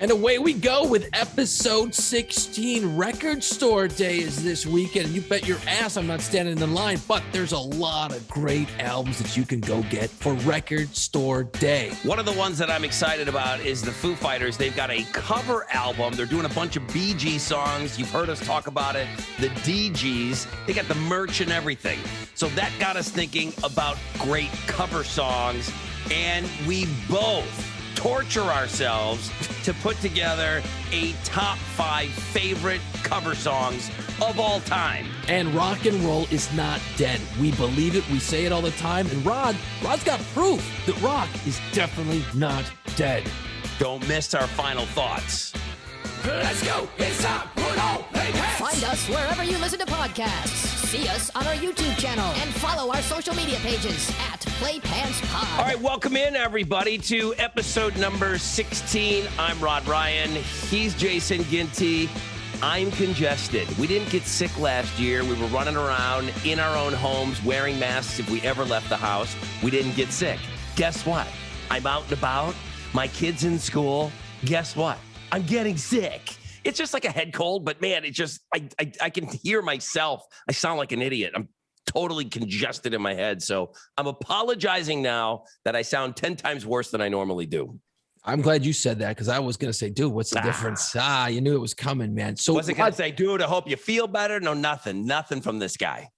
And away we go with episode 16. Record Store Day is this weekend. You bet your ass I'm not standing in line, but there's a lot of great albums that you can go get for Record Store Day. One of the ones that I'm excited about is the Foo Fighters. They've got a cover album. They're doing a bunch of Bee Gees songs. You've heard us talk about it. The DGs. They got the merch and everything. So that got us thinking about great cover songs. And we both torture ourselves to put together a top 5 favorite cover songs of all time. And rock and roll is not dead. We believe it. We say it all the time. And Rod's got proof that rock is definitely not dead. Don't miss our final thoughts. Let's go. It's time. Put on pants. Find us wherever you listen to podcasts. See us on our YouTube channel and follow our social media pages at PlayPantsPod. All right, welcome in, everybody, to episode number 16. I'm Rod Ryan. He's Jason Ginty. I'm congested. We didn't get sick last year. We were running around in our own homes wearing masks if we ever left the house. We didn't get sick. Guess what? I'm out and about. My kid's in school. Guess what? I'm getting sick. It's just like a head cold, but man, it just, I can hear myself. I sound like an idiot. I'm totally congested in my head. So I'm apologizing now that I sound 10 times worse than I normally do. I'm glad you said that because I was going to say, dude, what's the difference? You knew it was coming, man. So was it going to say, dude, I hope you feel better? No, nothing from this guy.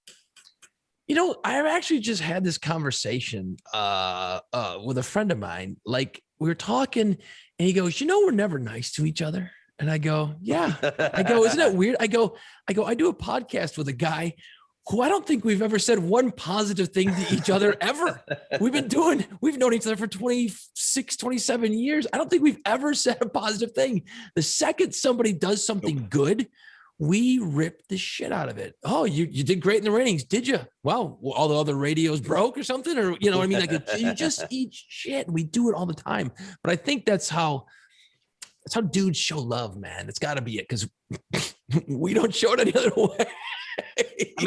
You know, I actually just had this conversation with a friend of mine. Like we were talking and he goes, you know, we're never nice to each other. And I go, yeah. I go, isn't that weird? I do a podcast with a guy who I don't think we've ever said one positive thing to each other ever. We've known each other for 26, 27 years. I don't think we've ever said a positive thing. The second somebody does something good, we rip the shit out of it. Oh, you did great in the ratings. Did you? Well, all the other radios broke or something, or, you know what I mean? Like you just eat shit. We do it all the time. But I think that's how dudes show love, man. It's got to be it because we don't show it any other way. I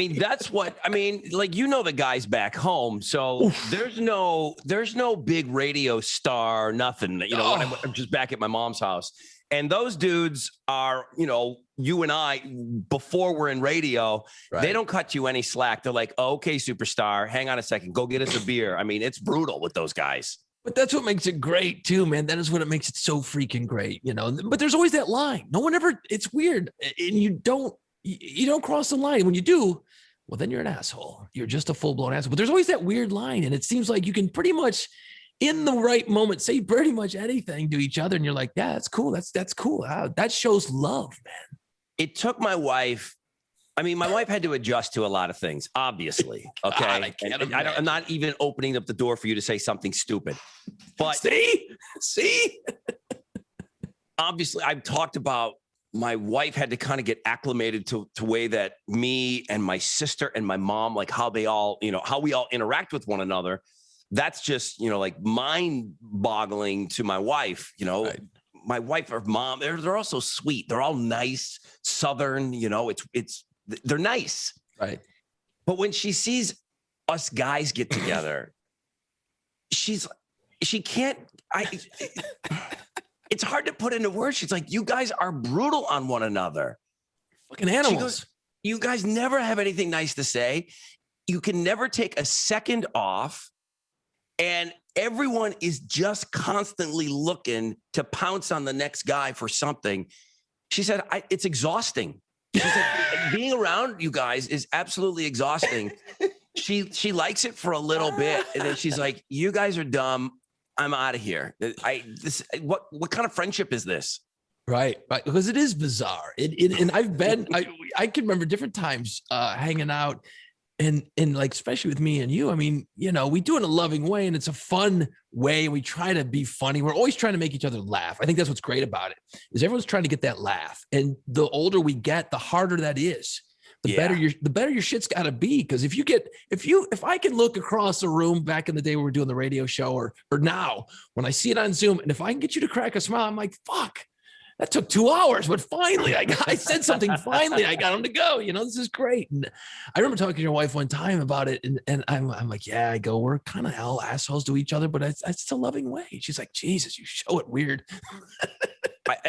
mean, like, you know, the guys back home. So there's no big radio star, nothing, you know, when I'm just back at my mom's house. And those dudes are, you know, you and I, before we're in radio, right. They don't cut you any slack. They're like, oh, okay, superstar, hang on a second, go get us a beer. I mean, it's brutal with those guys. But that's what makes it great too, man. That is what it makes it so freaking great, you know. But there's always that line. No one ever, it's weird. And you don't cross the line. When you do, well, then you're an asshole. You're just a full-blown asshole. But there's always that weird line. And it seems like you can pretty much, in the right moment, say pretty much anything to each other. And you're like, yeah, that's cool. That's cool. That shows love, man. It took my wife. I mean, my wife had to adjust to a lot of things, obviously. Okay. I'm not even opening up the door for you to say something stupid. But see, obviously, I've talked about my wife had to kind of get acclimated to way that me and my sister and my mom, like how we all interact with one another. That's just, you know, like mind boggling to my wife, you know. Right. My wife or mom, they're all so sweet. They're all nice, Southern, you know, they're nice. Right. But when she sees us guys get together, it's hard to put into words. She's like, you guys are brutal on one another. Fucking animals. She goes, you guys never have anything nice to say. You can never take a second off. And everyone is just constantly looking to pounce on the next guy for something. She said, it's exhausting. She said, being around you guys is absolutely exhausting. She likes it for a little bit. And then she's like, you guys are dumb. I'm out of here. What kind of friendship is this? Right. Because it is bizarre. And I can remember different times hanging out and like, especially with me and you, I mean, you know, we do it in a loving way and it's a fun way. We try to be funny. We're always trying to make each other laugh. I think that's what's great about it is everyone's trying to get that laugh. And the older we get, the harder that is. The better your shit's got to be. Because if I can look across the room back in the day when we were doing the radio show or now when I see it on Zoom, and if I can get you to crack a smile, I'm like, fuck, that took 2 hours, but finally I said something. Finally, I got him to go. You know, this is great. And I remember talking to your wife one time about it, and I'm like, yeah, I go, we're kind of all assholes to each other, but it's a loving way. She's like, Jesus, you show it weird.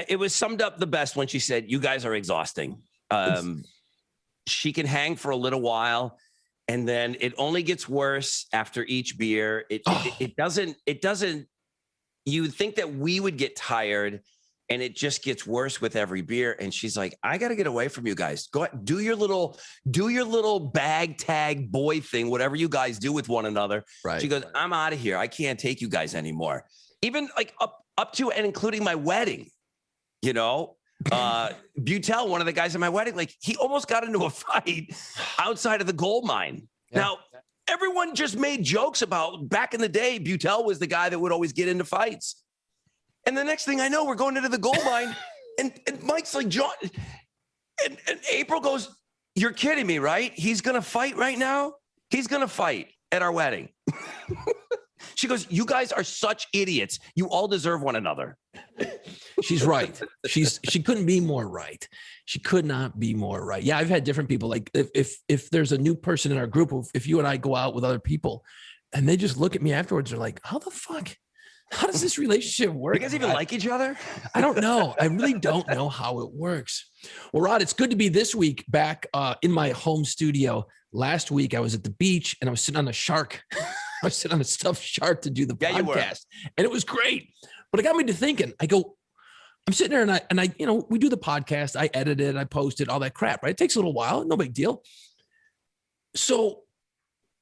It was summed up the best when she said, "You guys are exhausting." She can hang for a little while, and then it only gets worse after each beer. It doesn't. You would think that we would get tired, and it just gets worse with every beer. And she's like, "I got to get away from you guys. Go do your little bag tag boy thing, whatever you guys do with one another." Right. She goes, "I'm out of here. I can't take you guys anymore." Even like up to and including my wedding, Butel, one of the guys at my wedding, like he almost got into a fight outside of the gold mine. Yeah. Now, everyone just made jokes about back in the day, Butel was the guy that would always get into fights. And the next thing I know, we're going into the gold mine and Mike's like, "John," and April goes, "You're kidding me, right? He's going to fight right now? He's going to fight at our wedding." She goes, "You guys are such idiots. You all deserve one another." She's right. She couldn't be more right. She could not be more right. Yeah, I've had different people. Like if there's a new person in our group, if you and I go out with other people and they just look at me afterwards, they're like, "How the fuck? How does this relationship work?" You guys even like each other? I don't know. I really don't know how it works. Well, Rod, it's good to be this week back in my home studio. Last week I was at the beach and I was sitting on a shark. I was sitting on a stuffed shark to do the podcast, and it was great. But it got me to thinking. I go, I'm sitting there and I, we do the podcast. I edit it, I post it, all that crap. Right? It takes a little while, no big deal. So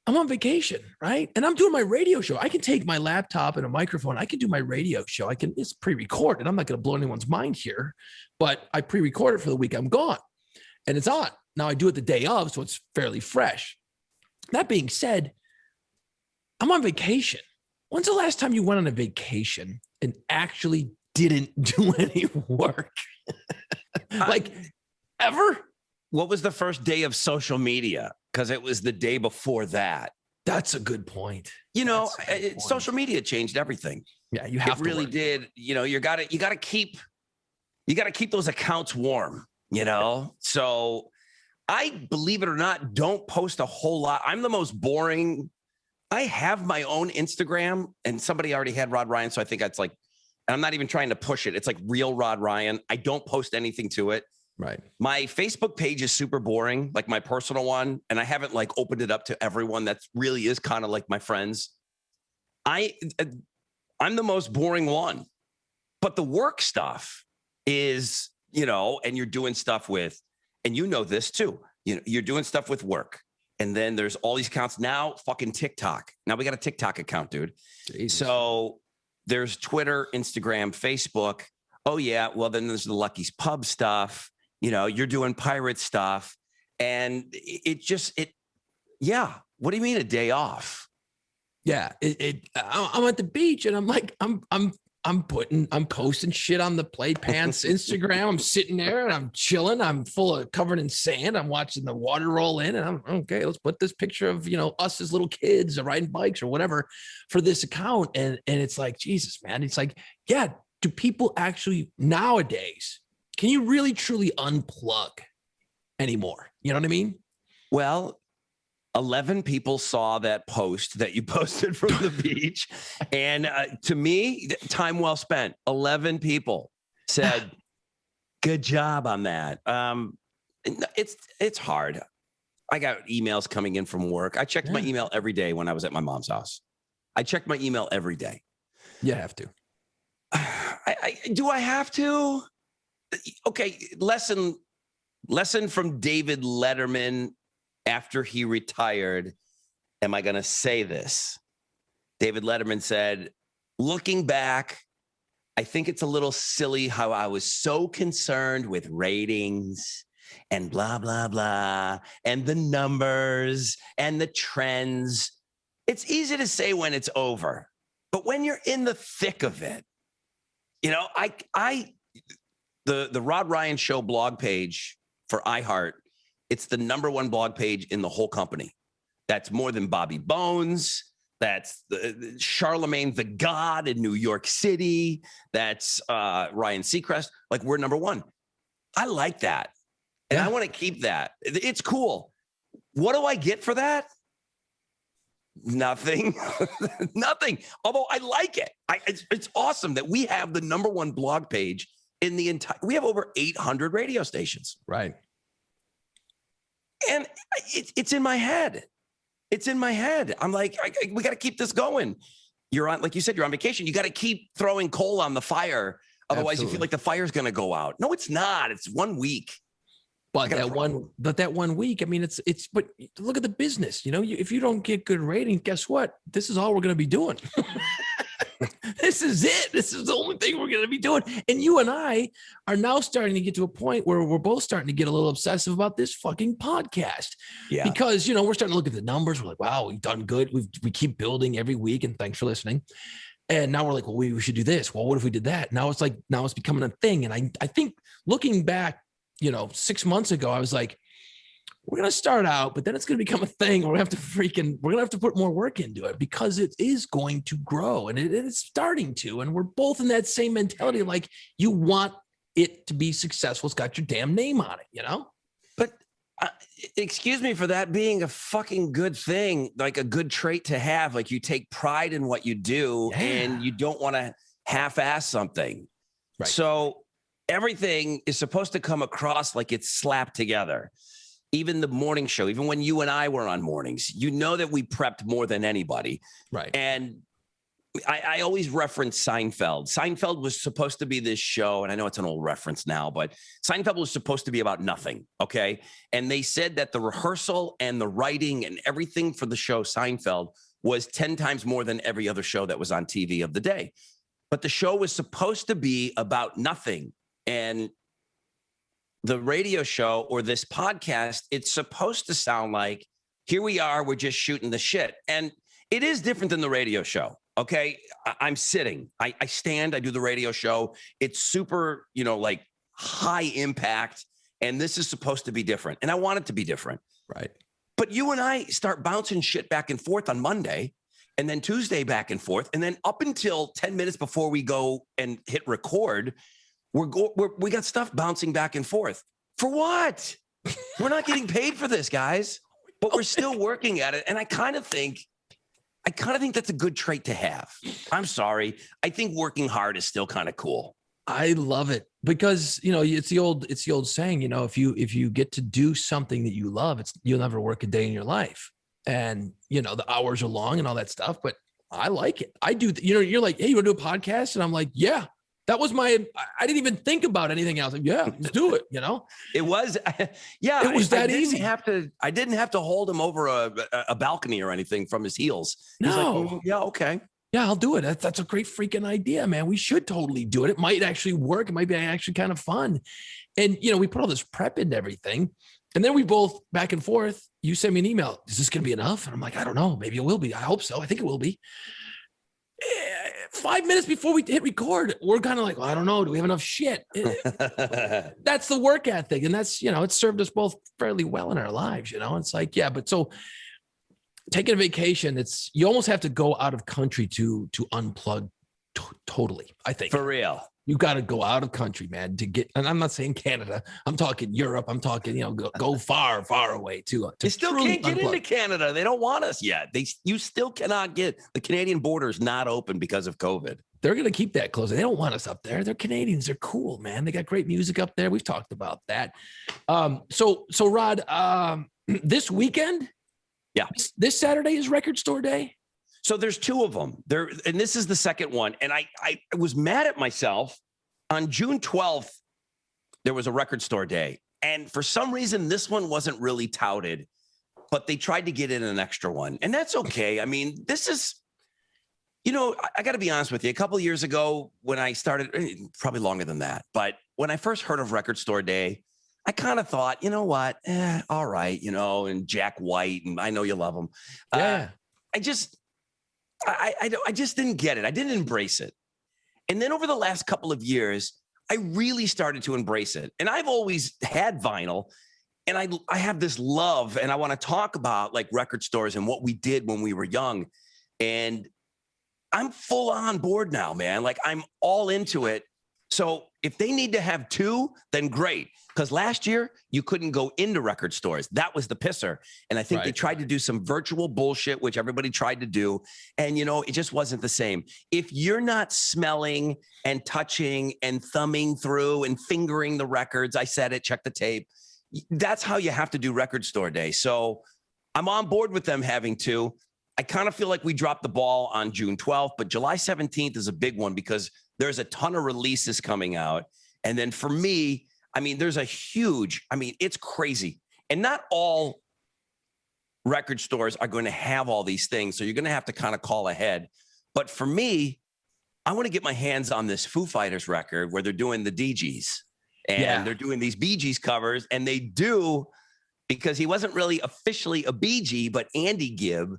I'm on vacation, right? And I'm doing my radio show. I can take my laptop and a microphone. I can do my radio show. It's pre-recorded. I'm not going to blow anyone's mind here, but I pre-record it for the week I'm gone, and it's on. Now I do it the day of, so it's fairly fresh. That being said, I'm on vacation. When's the last time you went on a vacation and actually didn't do any work? Like ever? What was the first day of social media? Because it was the day before that. That's a good point. Social media changed everything. Yeah, you have to. It really did. You got to keep those accounts warm. So I, believe it or not, don't post a whole lot. I'm the most boring. I have my own Instagram, and somebody already had Rod Ryan, so I think that's like, and I'm not even trying to push it. It's like real Rod Ryan. I don't post anything to it. Right. My Facebook page is super boring, like my personal one, and I haven't like opened it up to everyone. That really is kind of like my friends. I'm the most boring one, but the work stuff is, and you're doing stuff with, and this too, you're doing stuff with work. And then there's all these accounts now, fucking TikTok. Now we got a TikTok account, dude. Jesus. So there's Twitter, Instagram, Facebook. Oh yeah. Well, then there's the Lucky's Pub stuff. You're doing pirate stuff. And yeah. What do you mean a day off? Yeah. I'm at the beach and I'm like, I'm posting shit on the Playpants Instagram. I'm sitting there and I'm chilling. I'm covered in sand. I'm watching the water roll in, and I'm okay. Let's put this picture of us as little kids or riding bikes or whatever for this account. And it's like, Jesus, man. It's like, yeah. Do people actually nowadays? Can you really truly unplug anymore? You know what I mean? Well, 11 people saw that post that you posted from the beach. And to me, time well spent. 11 people said, good job on that. It's hard. I got emails coming in from work. I checked my email every day when I was at my mom's house. I checked my email every day. You have to. Do I have to? Okay. Lesson from David Letterman. After he retired, am I going to say this? David Letterman said, looking back, I think it's a little silly how I was so concerned with ratings and blah, blah, blah, and the numbers and the trends. It's easy to say when it's over, but when you're in the thick of it, the Rod Ryan Show blog page for iHeart, it's the #1 blog page in the whole company. That's more than Bobby Bones. That's Charlemagne the God in New York City. That's Ryan Seacrest. Like, we're #1. I like that. And I want to keep that. It's cool. What do I get for that? Nothing. Nothing. Although I like it. It's awesome that we have the #1 blog page in the entire, we have over 800 radio stations. Right. And it's in my head. It's in my head. I'm like, we got to keep this going. You're on, like you said, you're on vacation. You got to keep throwing coal on the fire. Otherwise, Absolutely. you feel like the fire's going to go out. No, it's not. It's 1 week. But that 1 week, I mean, it's, but look at the business, if you don't get good ratings, guess what? This is all we're going to be doing. This is it. This is the only thing we're going to be doing. And you and I are now starting to get to a point where we're both starting to get a little obsessive about this fucking podcast. Yeah. Because, we're starting to look at the numbers. We're like, wow, we've done good. We keep building every week. And thanks for listening. And now we're like, well, we should do this. Well, what if we did that? Now it's becoming a thing. And I think looking back, 6 months ago, I was like, we're going to start out, but then it's going to become a thing. We're going to have to put more work into it because it is going to grow and it's starting to. And we're both in that same mentality. Like, you want it to be successful. It's got your damn name on it, But excuse me for that being a fucking good thing, like a good trait to have. Like, you take pride in what you do and you don't want to half-ass something. Right. So everything is supposed to come across like it's slapped together. Even the morning show, even when you and I were on mornings, that we prepped more than anybody. Right. And I always reference Seinfeld. Seinfeld was supposed to be this show, and I know it's an old reference now, but Seinfeld was supposed to be about nothing, okay? And they said that the rehearsal and the writing and everything for the show Seinfeld was 10 times more than every other show that was on TV of the day. But the show was supposed to be about nothing. And the radio show or this podcast, it's supposed to sound like, here we are, we're just shooting the shit. And it is different than the radio show. Okay. I'm sitting, I stand, I do the radio show. It's super, like high impact. And this is supposed to be different. And I want it to be different. Right. But you and I start bouncing shit back and forth on Monday, and then Tuesday back and forth. And then up until 10 minutes before we go and hit record, we got stuff bouncing back and forth. For what? We're not getting paid for this, guys, but we're still working at it. And I kind of think that's a good trait to have. I'm sorry. I think working hard is still kind of cool. I love it because, it's the old saying, if you get to do something that you love, you'll never work a day in your life. And, the hours are long and all that stuff, but I like it. I do. You're like, hey, you want to do a podcast? And I'm like, yeah. That was I didn't even think about anything else. Like, yeah, let's do it. It was, yeah. It was that easy. I didn't have to hold him over a balcony or anything from his heels. He was like, yeah, okay. Yeah, I'll do it. That's a great freaking idea, man. We should totally do it. It might actually work. It might be actually kind of fun. And, we put all this prep into everything. And then we both back and forth. You send me an email. Is this going to be enough? And I'm like, I don't know. Maybe it will be. I hope so. I think it will be. 5 minutes before we hit record, we're kind of like, well, I don't know. Do we have enough shit? That's the work ethic. And that's, it's served us both fairly well in our lives, It's like, yeah, but so taking a vacation, you almost have to go out of country to unplug totally, I think. For real. You got to go out of country, man, to get, and I'm not saying Canada. I'm talking Europe. I'm talking, go far, far away to you still can't get into Canada. They don't want us yet. You still cannot get, the Canadian border is not open because of COVID. They're going to keep that closed. They don't want us up there. They're Canadians. They're cool, man. They got great music up there. We've talked about that. So Rod, this weekend, this Saturday is Record Store Day. So there's two of them there. And this is the second one. And I was mad at myself. On June 12th, there was a Record Store Day. And for some reason, this one wasn't really touted, but they tried to get in an extra one. And that's okay. I mean, this is, I got to be honest with you. A couple of years ago when I started, probably longer than that, but when I first heard of Record Store Day, I kind of thought, you know what? All right. And Jack White, and I know you love him. Yeah. I just didn't get it. I didn't embrace it. And then over the last couple of years, I really started to embrace it. And I've always had vinyl, and I have this love, and I want to talk about like record stores and what we did when we were young. And I'm full on board now, man. Like, I'm all into it. So If they need to have 2, then great. Because last year, you couldn't go into record stores. That was the pisser. And I think they tried to do some virtual bullshit, which everybody tried to do. And, it just wasn't the same. If you're not smelling and touching and thumbing through and fingering the records, I said it, check the tape. That's how you have to do record store day. So I'm on board with them having 2. I kind of feel like we dropped the ball on June 12th, but July 17th is a big one because there's a ton of releases coming out. And then for me, there's a huge, it's crazy. And not all record stores are going to have all these things. So you're going to have to kind of call ahead. But for me, I want to get my hands on this Foo Fighters record where they're doing the DGs and they're doing these Bee Gees covers. And they do, because he wasn't really officially a Bee Gee, but Andy Gibb,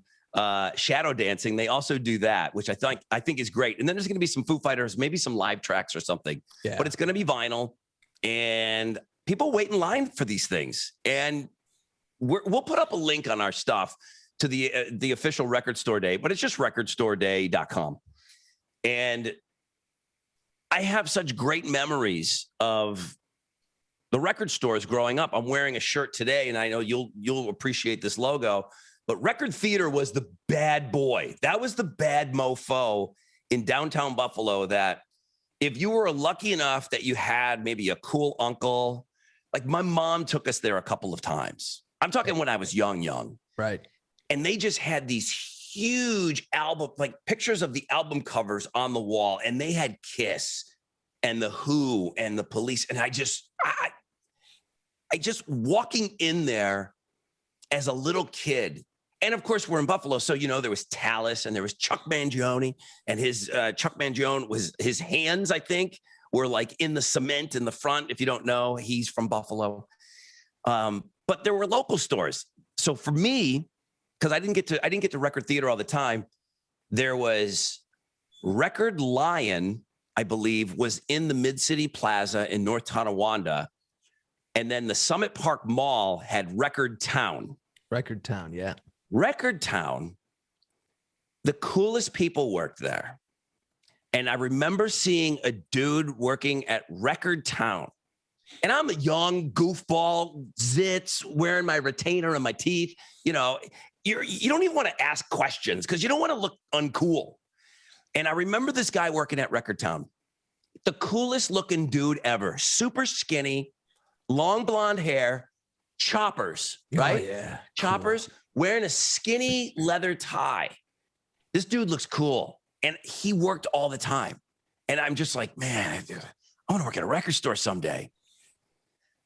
Shadow Dancing, they also do that, which I think is great. And then there's going to be some Foo Fighters, maybe some live tracks or something, but it's going to be vinyl, and people wait in line for these things. And we'll put up a link on our stuff to the official Record Store Day, but it's just recordstoreday.com. And I have such great memories of the record stores growing up. I'm wearing a shirt today, and I know you'll appreciate this logo. But Record Theater was the bad boy. That was the bad mofo in downtown Buffalo, that if you were lucky enough that you had maybe a cool uncle, like my mom took us there a couple of times. I'm talking when I was young. Right. And they just had these huge album, like pictures of the album covers on the wall. And they had Kiss and The Who and The Police. And I just walking in there as a little kid. And of course, we're in Buffalo. So, there was Tallis and there was Chuck Mangione, and his Chuck Mangione was his hands, I think, were like in the cement in the front. If you don't know, he's from Buffalo. But there were local stores. So for me, because I didn't get to Record Theater all the time, there was Record Lion, I believe, was in the Mid-City Plaza in North Tonawanda. And then the Summit Park Mall had Record Town. Record Town, yeah. Record Town, the coolest people worked there. And I remember seeing a dude working at Record Town. And I'm a young goofball, zits, wearing my retainer in my teeth. You don't even want to ask questions because you don't want to look uncool. And I remember this guy working at Record Town, the coolest looking dude ever, super skinny, long blonde hair, choppers, right? Oh, yeah. Choppers. Cool. Wearing a skinny leather tie. This dude looks cool. And he worked all the time. And I'm just like, man, I want to work at a record store someday.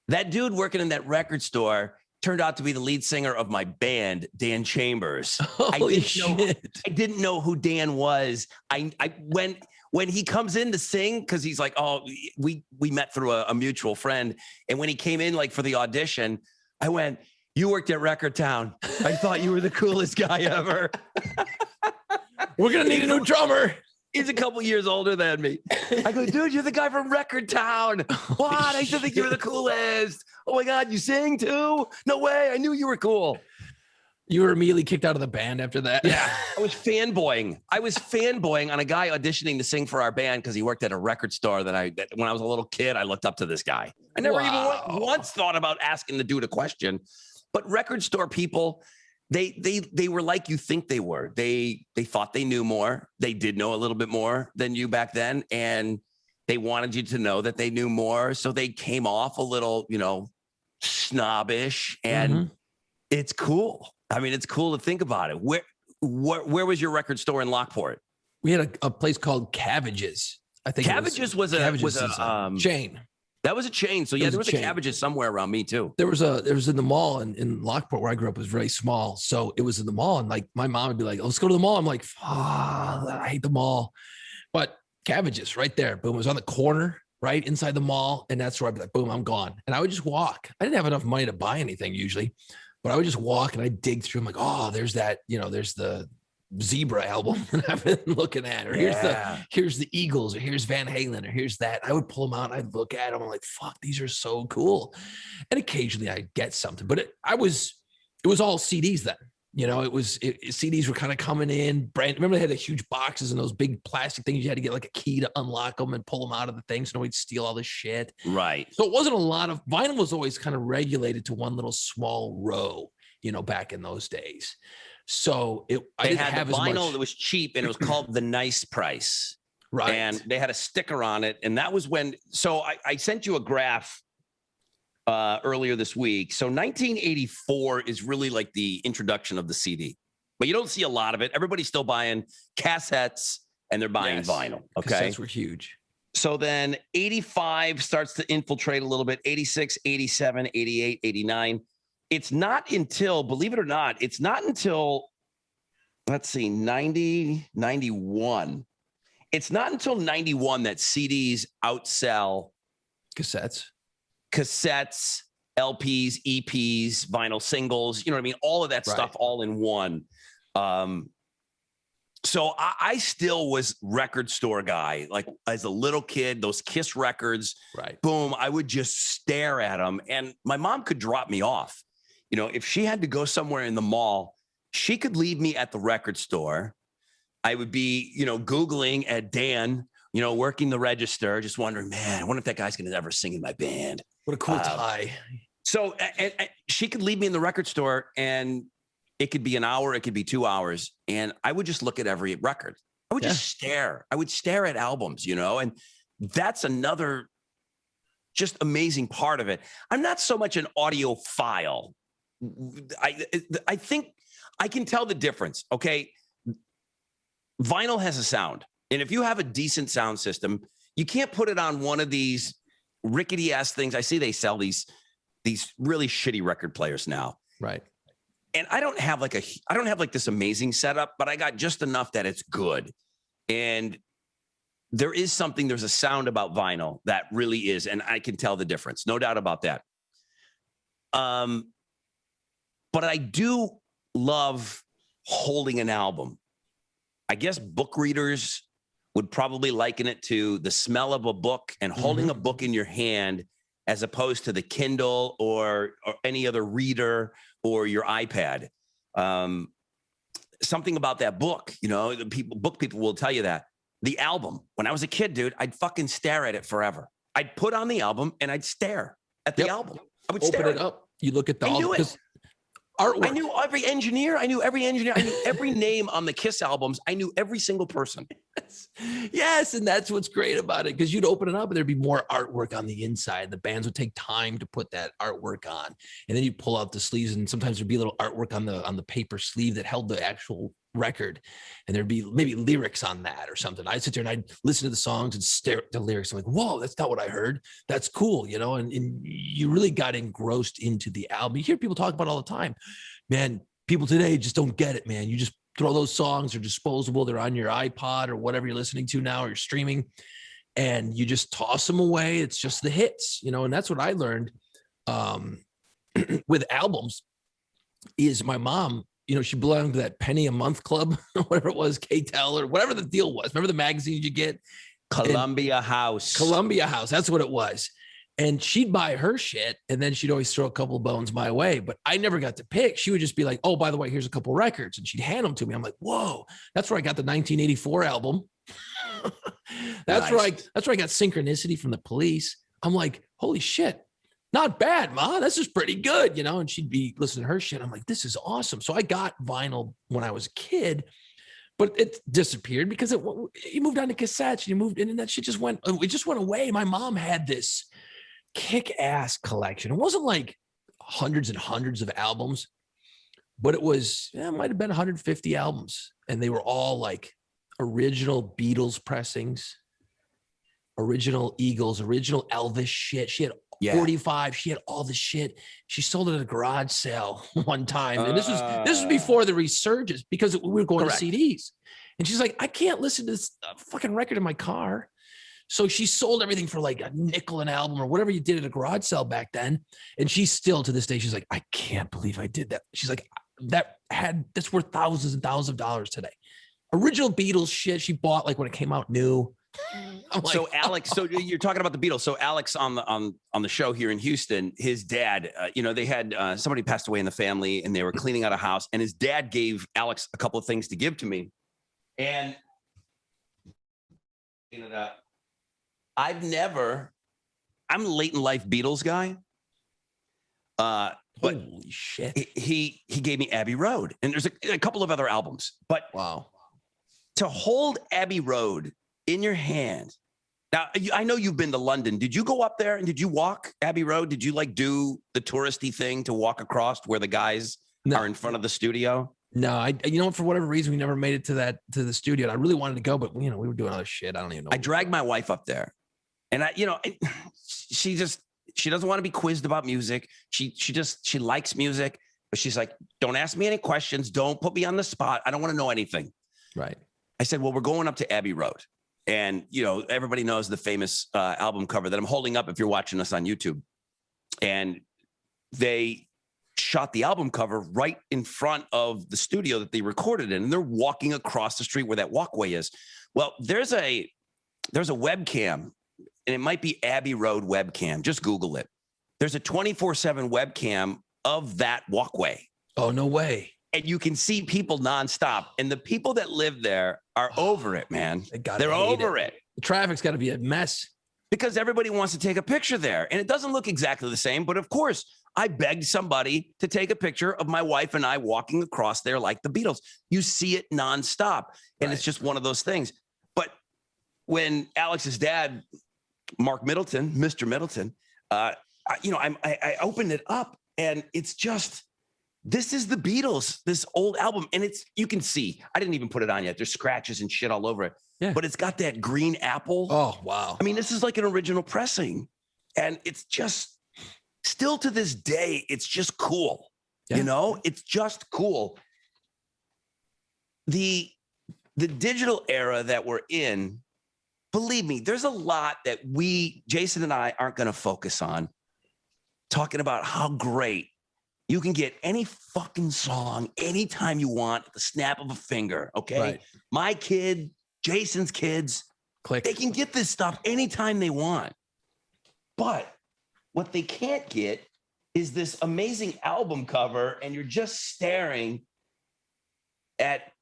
That dude working in that record store turned out to be the lead singer of my band, Dan Chambers. Holy shit. I didn't know who Dan was. When he comes in to sing, because he's like, oh, we met through a mutual friend. And when he came in like for the audition, I went, you worked at Record Town. I thought you were the coolest guy ever. We're going to need a new drummer. He's a couple years older than me. I go, dude, you're the guy from Record Town. What? I used to think you were the coolest. Oh my God, you sing too? No way. I knew you were cool. You were immediately kicked out of the band after that? Yeah. I was fanboying on a guy auditioning to sing for our band because he worked at a record store that when I was a little kid, I looked up to this guy. I never even once thought about asking the dude a question. But record store people, they were like you think they were. They thought they knew more. They did know a little bit more than you back then. And they wanted you to know that they knew more. So they came off a little, snobbish. And it's cool. I mean, it's cool to think about it. Where was your record store in Lockport? We had a place called Cabbages. I think Cabbages was a chain. That was a chain. So yeah, there was a Cabbages somewhere around me too. There was in the mall in Lockport where I grew up. It was very small. So it was in the mall. And like my mom would be like, let's go to the mall. I'm like, I hate the mall. But Cabbages right there. Boom. It was on the corner, right inside the mall. And that's where I'd be like, boom, I'm gone. And I would just walk. I didn't have enough money to buy anything usually, but I would just walk and I'd dig through. I'm like, oh, there's that, there's the Zebra album that I've been looking at, or here's the Eagles, or here's Van Halen, or here's that. I would pull them out and I'd look at them. I'm like, fuck, these are so cool. And occasionally I'd get something, but it was all CDs then. CDs were kind of coming in. Remember they had the huge boxes and those big plastic things. You had to get like a key to unlock them and pull them out of the thing so nobody'd steal all this shit. Right. So it wasn't a lot of vinyl was always kind of regulated to one little small row, back in those days. So I didn't have the vinyl much. that was cheap and it was called the nice price. Right. And they had a sticker on it. And that was when, so I sent you a graph earlier this week. So 1984 is really like the introduction of the CD, but you don't see a lot of it. Everybody's still buying cassettes and they're buying vinyl. Okay. Cassettes were huge. So then 85 starts to infiltrate a little bit, 86, 87, 88, 89. It's not until, believe it or not, it's not until, let's see, 90, 91. It's not until 91 that CDs outsell cassettes, LPs, EPs, vinyl singles, you know what I mean? All of that stuff all in one. So I still was record store guy. Like as a little kid, those Kiss records, boom, I would just stare at them. And my mom could drop me off. If she had to go somewhere in the mall, she could leave me at the record store. I would be, Googling at Dan, working the register, just wondering, man, I wonder if that guy's going to ever sing in my band. What a cool tie. So and she could leave me in the record store and it could be an hour, it could be 2 hours. And I would just look at every record. I would just stare. I would stare at albums, and that's another just amazing part of it. I'm not so much an audiophile. I think I can tell the difference. Okay. Vinyl has a sound. And if you have a decent sound system, you can't put it on one of these rickety ass things. I see they sell these really shitty record players now. Right. And I don't have like this amazing setup, but I got just enough that it's good. And there's a sound about vinyl that really is. And I can tell the difference. No doubt about that. But I do love holding an album. I guess book readers would probably liken it to the smell of a book and holding a book in your hand as opposed to the Kindle or any other reader or your iPad. Something about that book, book people will tell you that. The album, when I was a kid, dude, I'd fucking stare at it forever. I'd put on the album and I'd stare at the album. I would open it up. You look at the artwork. I knew every engineer. I knew every name on the Kiss albums. I knew every single person. Yes. And that's what's great about it. Because you'd open it up and there'd be more artwork on the inside. The bands would take time to put that artwork on. And then you'd pull out the sleeves and sometimes there'd be a little artwork on the paper sleeve that held the actual record. And there'd be maybe lyrics on that or something. I'd sit there and I'd listen to the songs and stare at the lyrics. I'm like, whoa, that's not what I heard. That's cool. And you really got engrossed into the album. You hear people talk about it all the time, man. People today just don't get it, man. You just throw those songs, they're disposable. They're on your iPod or whatever you're listening to now, or you're streaming, and you just toss them away. It's just the hits, and that's what I learned with albums is my mom, she belonged to that penny a month club, or whatever it was, KTEL or whatever the deal was. Remember the magazines you get? Columbia House. That's what it was. And she'd buy her shit, and then she'd always throw a couple of bones my way, but I never got to pick. She would just be like, oh, by the way, here's a couple records. And she'd hand them to me. I'm like, whoa, that's where I got the 1984 album. That's where I got Synchronicity from the Police. I'm like, holy shit, not bad, Ma. This is pretty good, and she'd be listening to her shit. I'm like, this is awesome. So I got vinyl when I was a kid, but it disappeared because you moved on to cassettes, and that shit just went away. My mom had this kick-ass collection. It wasn't like hundreds and hundreds of albums, but it might have been 150 albums, and they were all like original Beatles pressings, original Eagles, original Elvis shit. She had 45. She had all the shit. She sold it at a garage sale one time, and this was before the resurgence because we were going to CDs. And she's like, I can't listen to this fucking record in my car. So she sold everything for like a nickel an album or whatever you did at a garage sale back then. And she's still to this day, she's like, I can't believe I did that. She's like, that's worth thousands and thousands of dollars today. Original Beatles shit she bought like when it came out new. I'm like, So Alex, so you're talking about the Beatles. So Alex on the show here in Houston, his dad, they had somebody passed away in the family, and they were cleaning out a house, and his dad gave Alex a couple of things to give to me, and I'm a late in life Beatles guy. But holy shit. He gave me Abbey Road, and there's a couple of other albums, but wow, to hold Abbey Road in your hand. Now, I know you've been to London. Did you go up there and did you walk Abbey Road? Did you like do the touristy thing to walk across where the guys are in front of the studio? No, for whatever reason, we never made it to the studio. And I really wanted to go, but we were doing other shit. I don't even know. I dragged my wife up there, and she doesn't want to be quizzed about music. She likes music, but she's like, don't ask me any questions. Don't put me on the spot. I don't want to know anything. Right. I said, well, we're going up to Abbey Road. And, everybody knows the famous album cover that I'm holding up if you're watching us on YouTube. And they shot the album cover right in front of the studio that they recorded in. And they're walking across the street where that walkway is. Well, there's a webcam, and it might be Abbey Road webcam. Just Google it. There's a 24/7 webcam of that walkway. Oh, no way. And you can see people nonstop. And the people that live there are over it, man. They're over it. The traffic's got to be a mess. Because everybody wants to take a picture there. And it doesn't look exactly the same. But of course, I begged somebody to take a picture of my wife and I walking across there like the Beatles. You see it nonstop. And It's just one of those things. But when Alex's dad, Mark Middleton, Mr. Middleton, I opened it up, and it's just, this is the Beatles, this old album. And you can see, I didn't even put it on yet. There's scratches and shit all over it. Yeah. But it's got that green apple. Oh, wow. I mean, this is like an original pressing. And it's just, still to this day, it's just cool. Yeah. It's just cool. The digital era that we're in, believe me, there's a lot that Jason and I aren't going to focus on, talking about how great you can get any fucking song anytime you want at the snap of a finger, okay? Right. My kid, Jason's kids, click. They can get this stuff anytime they want. But what they can't get is this amazing album cover, and you're just staring at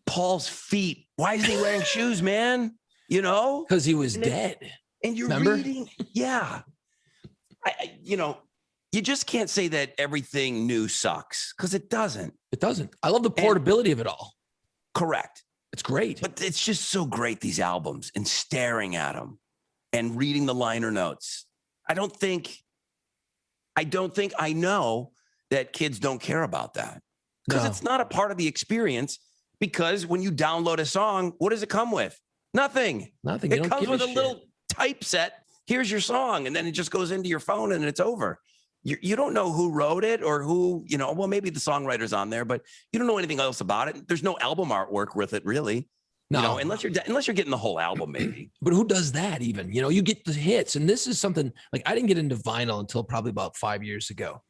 Paul's feet. Why isn't he wearing shoes, man? Because he was dead. And you're reading, yeah. You just can't say that everything new sucks, because it doesn't. It doesn't. I love the portability of it all. Correct. It's great. But it's just so great, these albums, and staring at them and reading the liner notes. I don't think I know that kids don't care about that, because it's not a part of the experience. Because when you download a song, what does it come with? Nothing. It comes with a little typeset. Here's your song. And then it just goes into your phone and it's over. You don't know who wrote it or who, well, maybe the songwriter's on there, but you don't know anything else about it. There's no album artwork with it, really. No, unless you're getting the whole album, maybe. But who does that even? You get the hits. And this is something like, I didn't get into vinyl until probably about 5 years ago.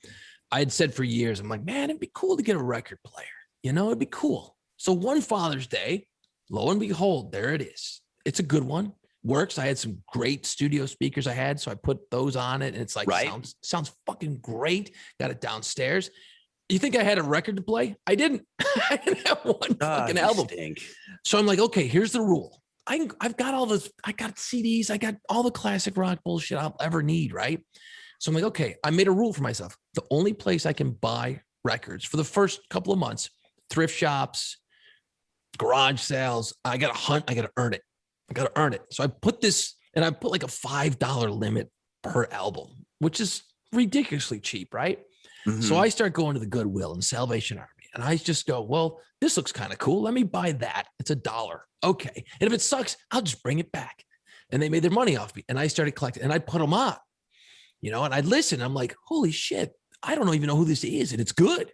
I had said for years, I'm like, man, it'd be cool to get a record player. It'd be cool. So one Father's Day, lo and behold, there it is. It's a good one. Works. I had some great studio speakers I had, so I put those on it, and it's like, sounds fucking great. Got it downstairs. You think I had a record to play? I didn't. I didn't have one fucking album. Stink. So I'm like, okay, here's the rule. I've got all this. I got CDs. I got all the classic rock bullshit I'll ever need, right? So I'm like, okay, I made a rule for myself. The only place I can buy records for the first couple of months, thrift shops, garage sales, I got to hunt. I got to earn it. So I put like a $5 limit per album, which is ridiculously cheap, right? Mm-hmm. So I start going to the Goodwill and Salvation Army, and I just go, well, this looks kind of cool. Let me buy that. It's $1. Okay. And if it sucks, I'll just bring it back. And they made their money off me. And I started collecting, and I put them on, and I listen. I'm like, holy shit, I don't even know who this is, and it's good.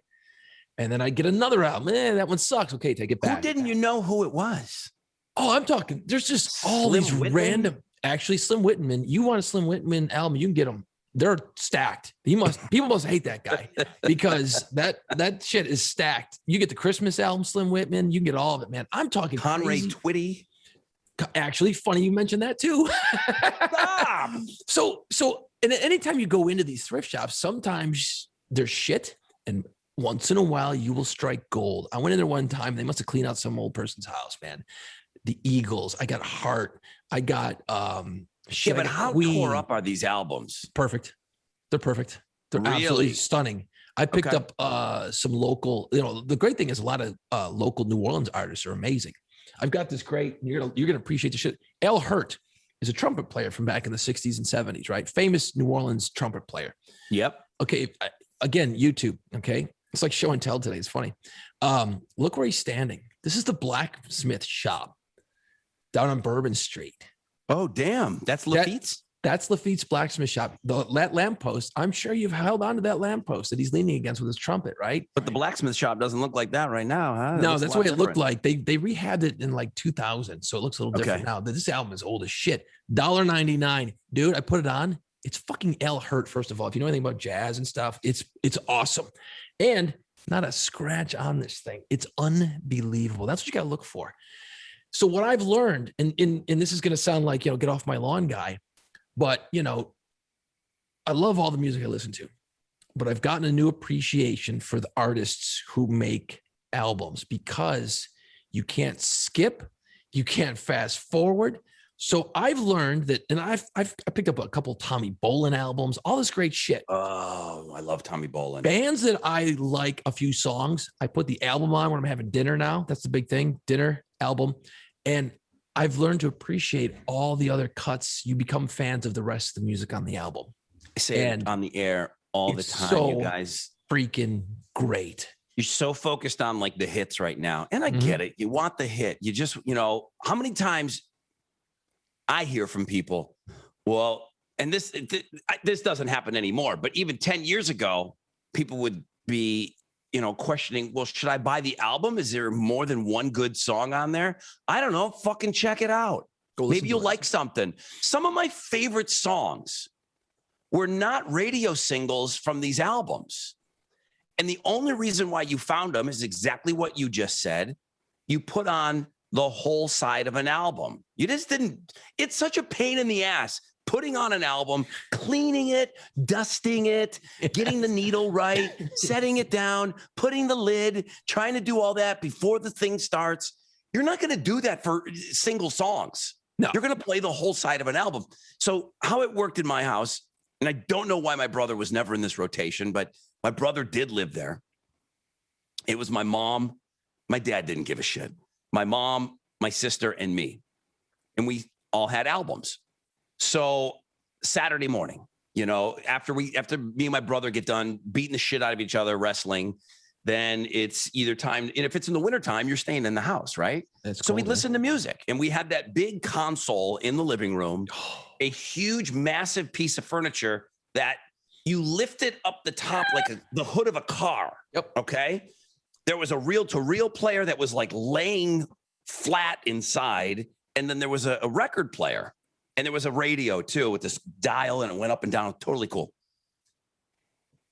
And then I get another album. That one sucks. Okay, take it back. Who didn't you know who it was? Oh, I'm talking. There's just all these random. Actually, Slim Whitman. You want a Slim Whitman album? You can get them. They're stacked. People must hate that guy because that shit is stacked. You get the Christmas album, Slim Whitman. You can get all of it, man. I'm talking Conway crazy. Twitty. Actually, funny you mentioned that too. Stop. And anytime you go into these thrift shops, sometimes there's shit, and once in a while you will strike gold. I went in there one time. They must have cleaned out some old person's house, man. The Eagles. I got Heart. I got shit. Yeah, but how tore up are these albums? Perfect. They're perfect. They're absolutely stunning. I picked up some local, the great thing is a lot of local New Orleans artists are amazing. I've got this great, you're gonna appreciate the shit. Al Hurt is a trumpet player from back in the 60s and 70s, right? Famous New Orleans trumpet player. Yep. Okay, again, YouTube, okay? It's like show and tell today, it's funny. Look where he's standing. This is the blacksmith shop down on Bourbon Street. Oh, damn. That's Lafitte's? That's Lafitte's blacksmith shop. That lamppost, I'm sure you've held on to that lamppost that he's leaning against with his trumpet, right? But the blacksmith shop doesn't look like that right now, huh? No, that's the way it looked like. They rehabbed it in like 2000, so it looks a little different now. This album is old as shit. $1.99. Dude, I put it on. It's fucking Al Hurt, first of all. If you know anything about jazz and stuff, it's awesome. And not a scratch on this thing. It's unbelievable. That's what you got to look for. So what I've learned, and this is going to sound like, get off my lawn guy, but, I love all the music I listen to, but I've gotten a new appreciation for the artists who make albums because you can't skip, you can't fast forward. So I've learned that, and I picked up a couple Tommy Bolin albums, all this great shit. Oh, I love Tommy Bolin. Bands that I like a few songs, I put the album on when I'm having dinner now. That's the big thing, dinner, album. And I've learned to appreciate all the other cuts. You become fans of the rest of the music on the album. I say it on the air all the time, you guys. Freaking great. You're so focused on like the hits right now. And I get it. You want the hit. You just, how many times I hear from people, well, and this doesn't happen anymore, but even 10 years ago, people would be, questioning, well, should I buy the album? Is there more than one good song on there? I don't know. Fucking check it out. Maybe you'll like something. Some of my favorite songs were not radio singles from these albums. And the only reason why you found them is exactly what you just said. You put on the whole side of an album. You just didn't. It's such a pain in the ass putting on an album, cleaning it, dusting it, getting the needle right, setting it down, putting the lid, trying to do all that before the thing starts. You're not going to do that for single songs. No. You're going to play the whole side of an album. So how it worked in my house, and I don't know why my brother was never in this rotation, but my brother did live there. It was my mom. My dad didn't give a shit. My mom, my sister, and me. And we all had albums. So Saturday morning, after me and my brother get done beating the shit out of each other, wrestling, then it's either time. And if it's in the wintertime, you're staying in the house, right? So we'd listen to music. And we had that big console in the living room, a huge, massive piece of furniture that you lifted up the top like the hood of a car. Yep. Okay. There was a reel-to-reel player that was like laying flat inside. And then there was a record player. And there was a radio too with this dial, and it went up and down. Totally cool.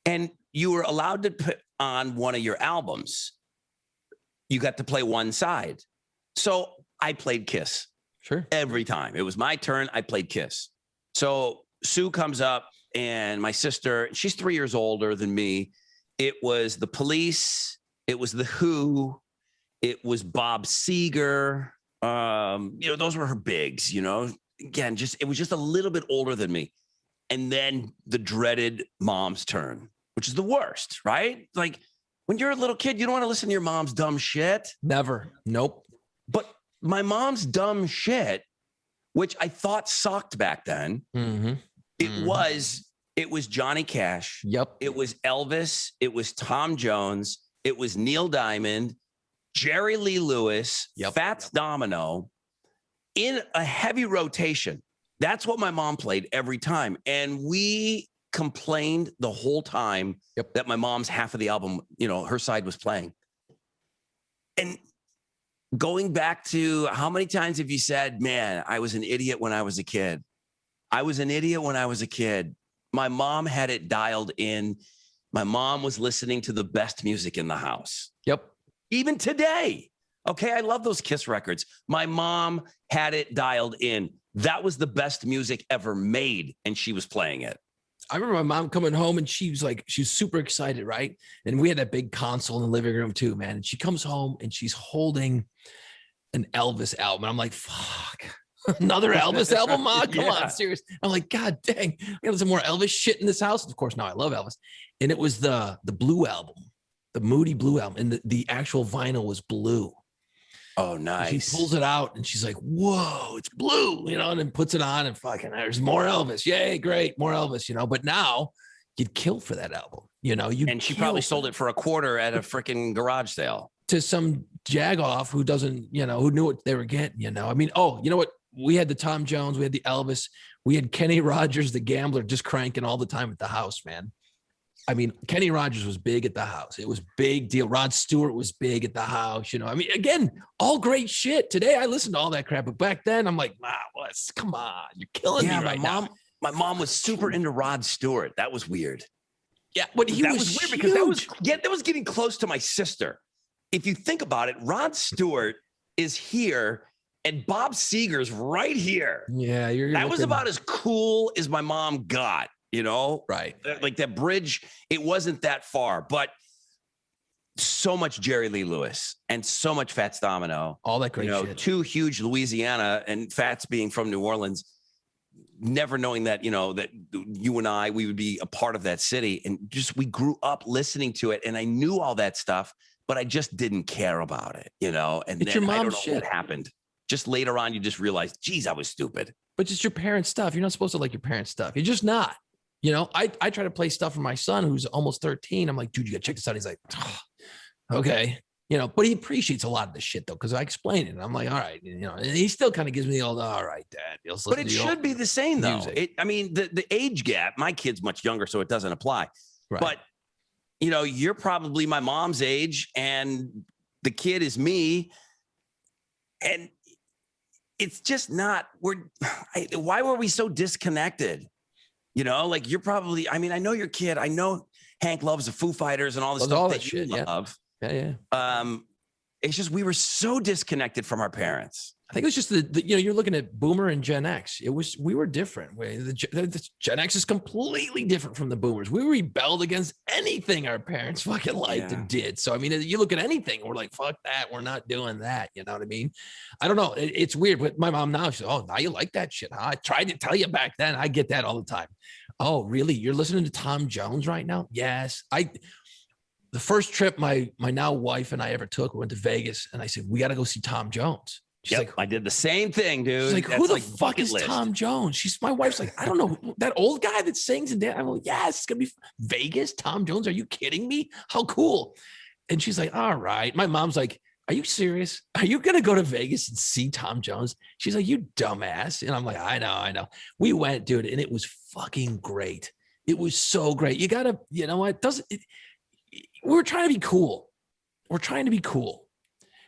And you were allowed to put on one of your albums. You got to play one side. So I played Kiss. Sure. Every time. It was my turn, I played Kiss. So Sue comes up, and my sister, she's 3 years older than me. It was the Police. It was the Who. It was Bob Seger. Those were her bigs, Again, it was just a little bit older than me. And then the dreaded Mom's Turn, which is the worst, right? Like when you're a little kid, you don't want to listen to your mom's dumb shit. Never. Nope. But my mom's dumb shit, which I thought sucked back then, it was Johnny Cash. Yep. It was Elvis. It was Tom Jones. It was Neil Diamond, Jerry Lee Lewis, Fats Domino, in a heavy rotation. That's what my mom played every time. And we complained the whole time that my mom's half of the album, her side was playing. And going back to how many times have you said, man, I was an idiot when I was a kid. I was an idiot when I was a kid. My mom had it dialed in. My mom was listening to the best music in the house. Yep. Even today, Okay, I love those Kiss records. My mom had it dialed in. That was the best music ever made, and she was playing it. I remember my mom coming home and she was super excited, right? And we had that big console in the living room too, man. And she comes home and she's holding an Elvis album. And I'm like, fuck, another Elvis album, Ma? Come on, serious. I'm like, God dang, I got some more Elvis shit in this house. Of course, now I love Elvis. And it was the Blue album, the Moody Blue album. And the actual vinyl was blue. Oh, nice. And she pulls it out and she's like, whoa, it's blue, and then puts it on and fucking there's more Elvis. Yay, great, more Elvis, But now you'd kill for that album, And she probably sold it for a quarter at a freaking garage sale. To some jagoff who doesn't, who knew what they were getting, I mean, oh, you know what? We had the Tom Jones, we had the Elvis, we had Kenny Rogers, the gambler, just cranking all the time at the house, man. I mean, Kenny Rogers was big at the house. It was big deal. Rod Stewart was big at the house. I mean, again, all great shit. Today, I listened to all that crap, but back then, I'm like, wow, come on, you're killing me right now. My mom was super into Rod Stewart. That was weird. Yeah, but that was weird because that was getting close to my sister. If you think about it, Rod Stewart is here, and Bob Seger's right here. Yeah, that was about as cool as my mom got. Right. Like that bridge, it wasn't that far, but so much Jerry Lee Lewis and so much Fats Domino. All that great shit. Two huge Louisiana and Fats being from New Orleans, never knowing that, that you and I, we would be a part of that city. And we grew up listening to it. And I knew all that stuff, but I just didn't care about it, And it's then your I don't mom's know shit. what happened. Just later on, you just realize, geez, I was stupid. But it's your parents' stuff. You're not supposed to like your parents' stuff. You're just not. I try to play stuff for my son who's almost 13. I'm like, dude, you got to check this out. He's like, oh, okay. But he appreciates a lot of this shit though, because I explain it. And I'm like, all right. And he still kind of gives me the old, all right, Dad. But it should be the same though. The age gap, my kid's much younger, so it doesn't apply. Right. But, you're probably my mom's age and the kid is me. And it's just not, why were we so disconnected? Like you're probably, I mean, I know your kid. I know Hank loves the Foo Fighters and all this stuff that you love. Yeah. It's just, we were so disconnected from our parents. I think it was just you're looking at Boomer and Gen X. We were different. The Gen X is completely different from the Boomers. We rebelled against anything our parents fucking liked and did. So, I mean, you look at anything, we're like, fuck that. We're not doing that. You know what I mean? I don't know. It's weird. But my mom now, she's, oh, now you like that shit, huh? I tried to tell you back then. I get that all the time. Oh, really? You're listening to Tom Jones right now? Yes. The first trip my now wife and I ever took, we went to Vegas, and I said, we got to go see Tom Jones. She's like, I did the same thing, dude. She's like, who the fuck is Tom Jones? My wife's like, I don't know, that old guy that sings and dances. I'm like, yes, it's gonna be Vegas. Tom Jones, are you kidding me? How cool? And she's like, all right. My mom's like, are you serious? Are you gonna go to Vegas and see Tom Jones? She's like, you dumbass. And I'm like, I know. We went, dude, and it was fucking great. It was so great. You gotta, you know what? We're trying to be cool.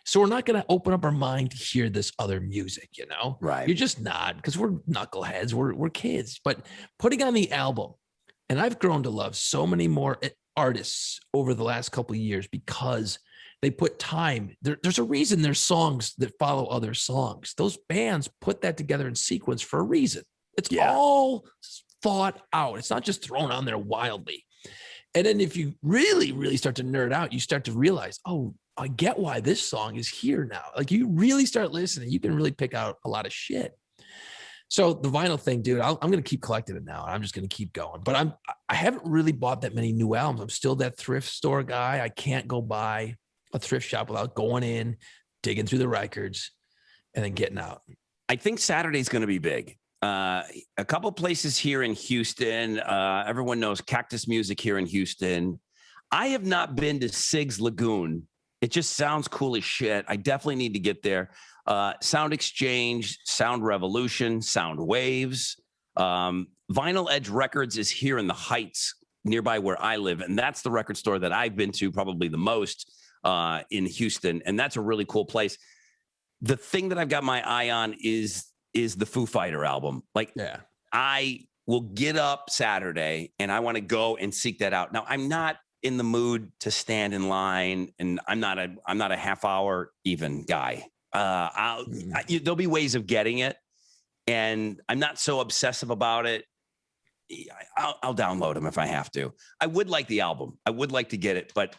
So we're not going to open up our mind to hear this other music, Right. You're just not, because we're knuckleheads. We're kids. But putting on the album, and I've grown to love so many more artists over the last couple of years because they put time. There's a reason there's songs that follow other songs. Those bands put that together in sequence for a reason. It's all thought out. It's not just thrown on there wildly. And then if you really, really start to nerd out, you start to realize, oh, I get why this song is here now. Like you really start listening, you can really pick out a lot of shit. So the vinyl thing, dude, I'm going to keep collecting it now. I'm just going to keep going. But I haven't really bought that many new albums. I'm still that thrift store guy. I can't go buy a thrift shop without going in, digging through the records, and then getting out. I think Saturday's going to be big. A couple places here in Houston. Everyone knows Cactus Music here in Houston. I have not been to Sig's Lagoon. It just sounds cool as shit. I definitely need to get there. Sound Exchange, Sound Revolution, Sound Waves. Vinyl Edge Records is here in the Heights, nearby where I live. And that's the record store that I've been to probably the most in Houston. And that's a really cool place. The thing that I've got my eye on is the Foo Fighter album. Like, I will get up Saturday and I want to go and seek that out. Now, I'm not in the mood to stand in line, and I'm not a half hour even guy. There'll be ways of getting it, and I'm not so obsessive about it. I'll download them if I have to. I would like the album. I would like to get it, but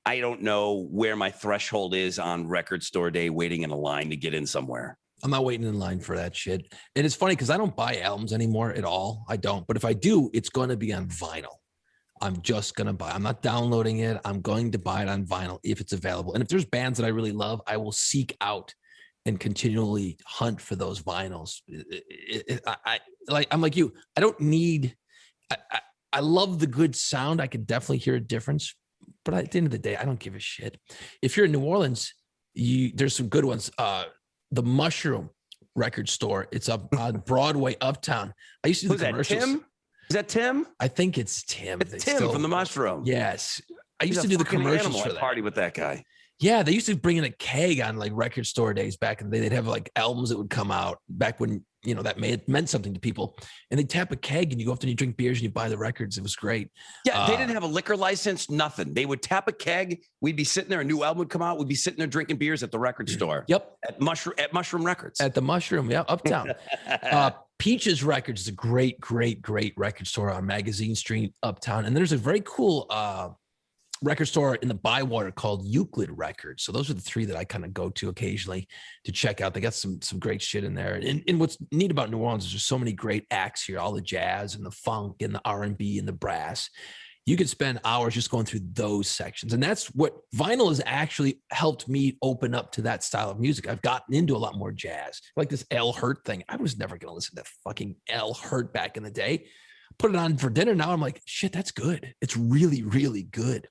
I don't know where my threshold is on record store day waiting in a line to get in somewhere. I'm not waiting in line for that shit. And it's funny because I don't buy albums anymore at all. I don't. But if I do, it's going to be on vinyl. I'm just going to buy. I'm not downloading it. I'm going to buy it on vinyl if it's available. And if there's bands that I really love, I will seek out and continually hunt for those vinyls. I'm like you. I don't need. I love the good sound. I can definitely hear a difference. But at the end of the day, I don't give a shit. If you're in New Orleans, there's some good ones. The Mushroom record store. It's up on Broadway, Uptown. I used to do the commercials. That, Tim? Is that Tim? I think it's Tim. It's Tim from the Mushroom. Yes. I used to do the commercials for that. Party with that guy. Yeah, they used to bring in a keg on like record store days back in the day. They'd have like albums that would come out back when, that meant something to people. And they'd tap a keg and you go up there and you drink beers and you buy the records. It was great. Yeah, they didn't have a liquor license, nothing. They would tap a keg. We'd be sitting there, a new album would come out. We'd be sitting there drinking beers at the record store. Yep. At Mushroom Records. At the Mushroom, yeah, Uptown. Peaches Records is a great record store on Magazine Street, Uptown. And there's a very cool record store in the Bywater called Euclid Records. So those are the three that I kind of go to occasionally to check out. They got some great shit in there. And what's neat about New Orleans is there's so many great acts here, all the jazz and the funk and the R&B and the brass. You could spend hours just going through those sections. And that's what vinyl has actually helped me open up to that style of music. I've gotten into a lot more jazz, like this L Hurt thing. I was never going to listen to fucking L Hurt back in the day. Put it on for dinner. Now I'm like, shit, that's good. It's really, really good.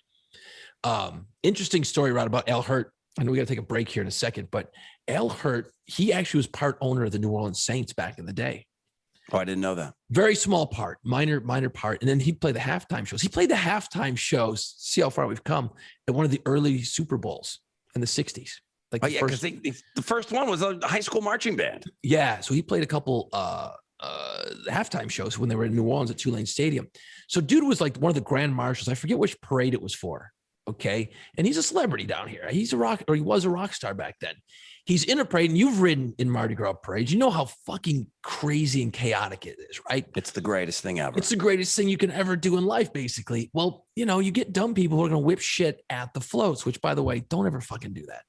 Interesting story right about Al Hurt. I know we got to take a break here in a second, but Al Hurt, he actually was part owner of the New Orleans Saints back in the day. Oh, I didn't know that. Very small part, minor part. And then he'd play the halftime shows. He played the halftime shows. See how far we've come at one of the early Super Bowls in the 60s. Like because the first one was a high school marching band. Yeah. So he played a couple halftime shows when they were in New Orleans at Tulane Stadium. So dude was like one of the grand marshals. I forget which parade it was for. Okay. And he's a celebrity down here. He was a rock star back then. He's in a parade, and you've ridden in Mardi Gras parades. You know how fucking crazy and chaotic it is, right? It's the greatest thing ever. It's the greatest thing you can ever do in life, basically. Well, you get dumb people who are going to whip shit at the floats, which, by the way, don't ever fucking do that.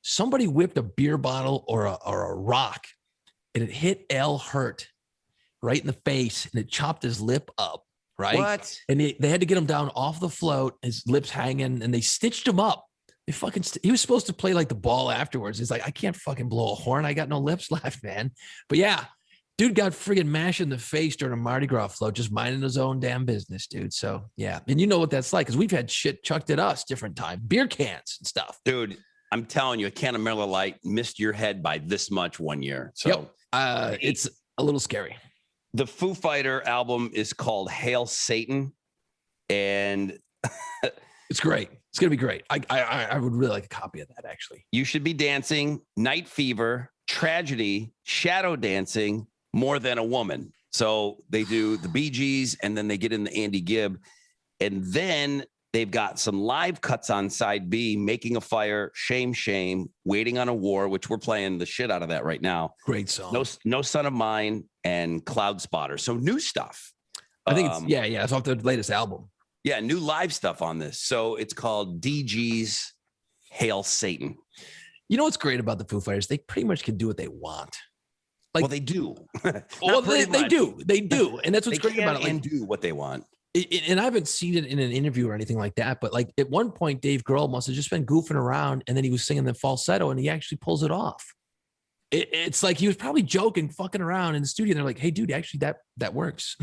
Somebody whipped a beer bottle or a rock, and it hit Al Hurt right in the face, and it chopped his lip up, right? What? And they had to get him down off the float, his lips hanging, and they stitched him up. He was supposed to play like the ball afterwards. He's like, I can't fucking blow a horn. I got no lips left, man. But yeah, dude got friggin' mashed in the face during a Mardi Gras float, just minding his own damn business, dude. So yeah. And you know what that's like, because we've had shit chucked at us different times, beer cans and stuff. Dude, I'm telling you, a can of Miller Lite missed your head by this much one year. So yep. It's a little scary. The Foo Fighter album is called Hail Satan. And it's great. It's going to be great. I would really like a copy of that, actually. You Should Be Dancing, Night Fever, Tragedy, Shadow Dancing, More Than a Woman. So they do the Bee Gees, and then they get in the Andy Gibb. And then they've got some live cuts on side B, Making a Fire, Shame, Shame, Waiting on a War, which we're playing the shit out of that right now. Great song. No Son of Mine, and Cloud Spotter. So new stuff. I think it's off their latest album. Yeah, new live stuff on this. So it's called DG's Hail Satan. You know what's great about the Foo Fighters? They pretty much can do what they want. Well, they do. Well, they do. They do. And that's what's great about it. And do what they want. And I haven't seen it in an interview or anything like that. But like at one point, Dave Grohl must have just been goofing around, and then he was singing the falsetto, and he actually pulls it off. It's like he was probably joking, fucking around in the studio. And they're like, hey, dude, actually that works.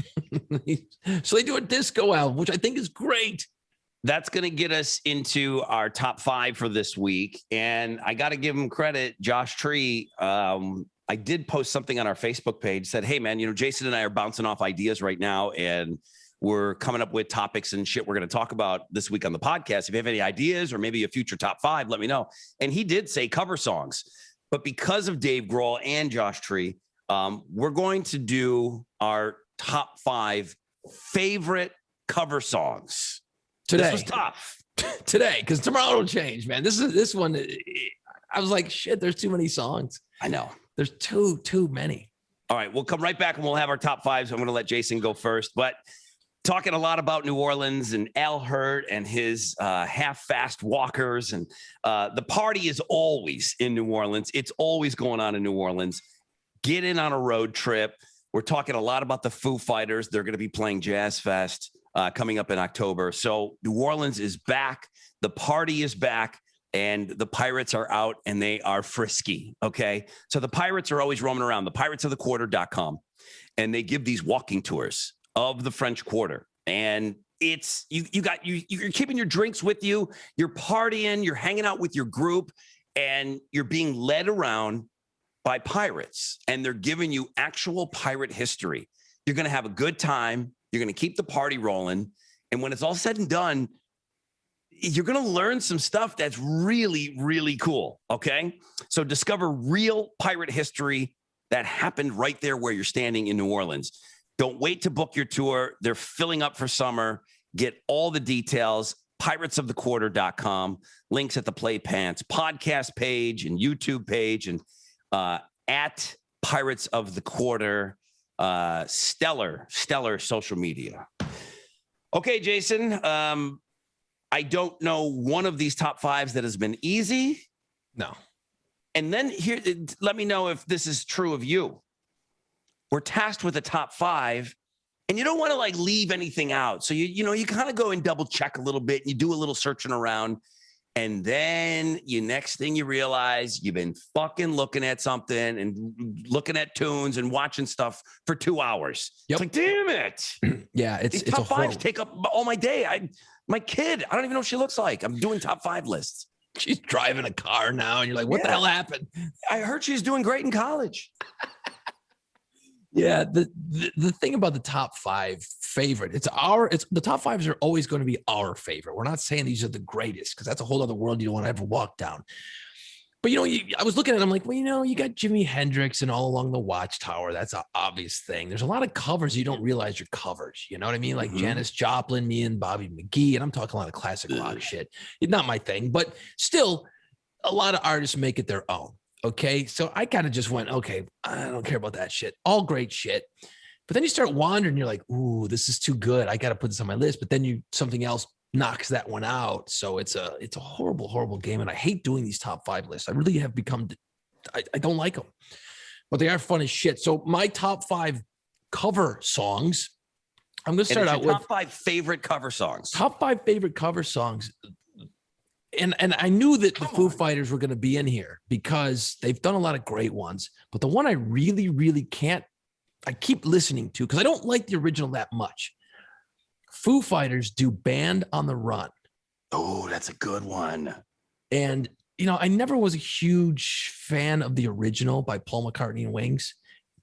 So they do a disco album, which I think is great. That's going to get us into our top 5 for this week. And I got to give him credit. Josh Tree, I did post something on our Facebook page, said, hey, man, Jason and I are bouncing off ideas right now, and we're coming up with topics and shit we're going to talk about this week on the podcast. If you have any ideas or maybe a future top 5, let me know. And he did say cover songs. But because of Dave Grohl and Josh Tree, we're going to do our top 5 favorite cover songs. Today. This was tough. Today, because tomorrow will change, man. This one, I was like, shit, there's too many songs. I know. There's too many. All right, we'll come right back and we'll have our top fives. I'm going to let Jason go first, but talking a lot about New Orleans and Al Hurt and his half-fast walkers. And the party is always in New Orleans. It's always going on in New Orleans. Get in on a road trip. We're talking a lot about the Foo Fighters. They're going to be playing Jazz Fest coming up in October. So New Orleans is back. The party is back. And the Pirates are out and they are frisky. Okay. So the Pirates are always roaming around, the piratesofthequarter.com. And they give these walking tours of the French Quarter. And it's, you're keeping your drinks with you. You're partying, you're hanging out with your group, and you're being led around by pirates. And they're giving you actual pirate history. You're going to have a good time. You're going to keep the party rolling. And when it's all said and done, you're going to learn some stuff that's really, really cool. Okay. So discover real pirate history that happened right there where you're standing in New Orleans. Don't wait to book your tour. They're filling up for summer. Get all the details. piratesofthequarter.com. Links at the Play Pants podcast page and YouTube page, and at Pirates of the Quarter, stellar social media. Okay, Jason. I don't know one of these top fives that has been easy. No. And then here, let me know if this is true of you. We're tasked with a top five, and you don't want to like leave anything out. So you kind of go and double check a little bit, and you do a little searching around, and then next thing you realize you've been fucking looking at something and looking at tunes and watching stuff for 2 hours. Yep. It's like, damn it. Yeah, These top fives take up all my day. My kid, I don't even know what she looks like. I'm doing top five lists. She's driving a car now, and you're like, what the hell happened? I heard she's doing great in college. Yeah, the thing about the top five favorite, it's the top fives are always going to be our favorite. We're not saying these are the greatest, because that's a whole other world you don't want to ever walk down. But I was looking at it, I'm like, well, you got Jimi Hendrix and All Along the Watchtower. That's an obvious thing. There's a lot of covers you don't realize you're covers. You know what I mean? Like Janis Joplin, me and Bobby McGee, and I'm talking a lot of classic rock shit. It's not my thing, but still, a lot of artists make it their own. Okay, so I kind of just went, okay, I don't care about that shit. All great shit. But then you start wandering, you're like, ooh, this is too good. I got to put this on my list. But then something else knocks that one out. So it's a horrible, horrible game. And I hate doing these top five lists. I really have become, I don't like them, but they are fun as shit. So my top five cover songs, I'm going to start out with top five favorite cover songs. Top five favorite cover songs. And I knew that the Foo Fighters were going to be in here because they've done a lot of great ones. But the one I really, really I keep listening to, because I don't like the original that much. Foo Fighters do Band on the Run. Oh, that's a good one. And, I never was a huge fan of the original by Paul McCartney and Wings.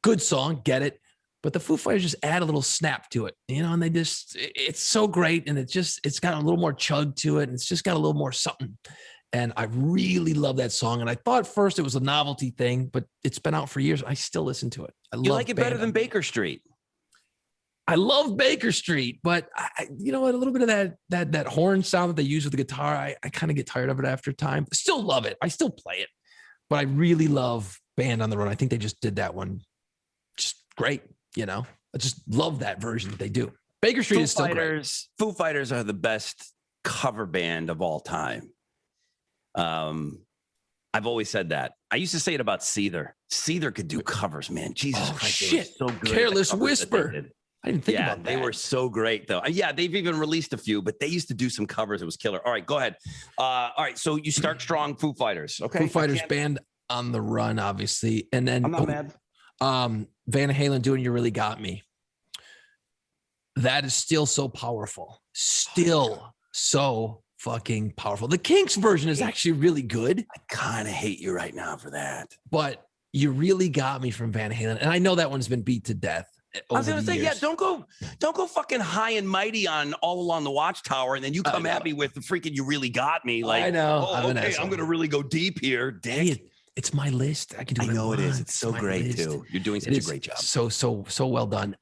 Good song, get it. But the Foo Fighters just add a little snap to it, and it's so great. And it's got a little more chug to it. And it's just got a little more something. And I really love that song. And I thought first it was a novelty thing, but it's been out for years. I still listen to it. You like it better than Baker Street? I love Baker Street, but a little bit of that horn sound that they use with the guitar, I kind of get tired of it after time. Still love it. I still play it, but I really love Band on the Run. I think they just did that one just great. I just love that version that they do. Baker Street is still great. Foo Fighters are the best cover band of all time. I've always said that. I used to say it about Seether. Seether could do covers, man. Jesus Christ, shit. So good. Careless Whisper. I didn't think about that. They were so great, though. Yeah, they've even released a few, but they used to do some covers. It was killer. All right, go ahead. All right, so you start strong, Foo Fighters. Okay. Foo Fighters Band on the Run, obviously. And then I'm not mad. Van Halen doing You Really Got Me. That is still so powerful. Still so fucking powerful. The Kinks version is actually really good. I kind of hate you right now for that. But You Really Got Me from Van Halen. And I know that one's been beat to death. I was going to say, don't go fucking high and mighty on All Along the Watchtower, and then you come at me with the freaking You Really Got Me. Like, I know. I'm going to really go deep here. Dang it. It's my list. I can do I what know it is. want. It's so my great list. too. You're doing It such a is great job. So well done.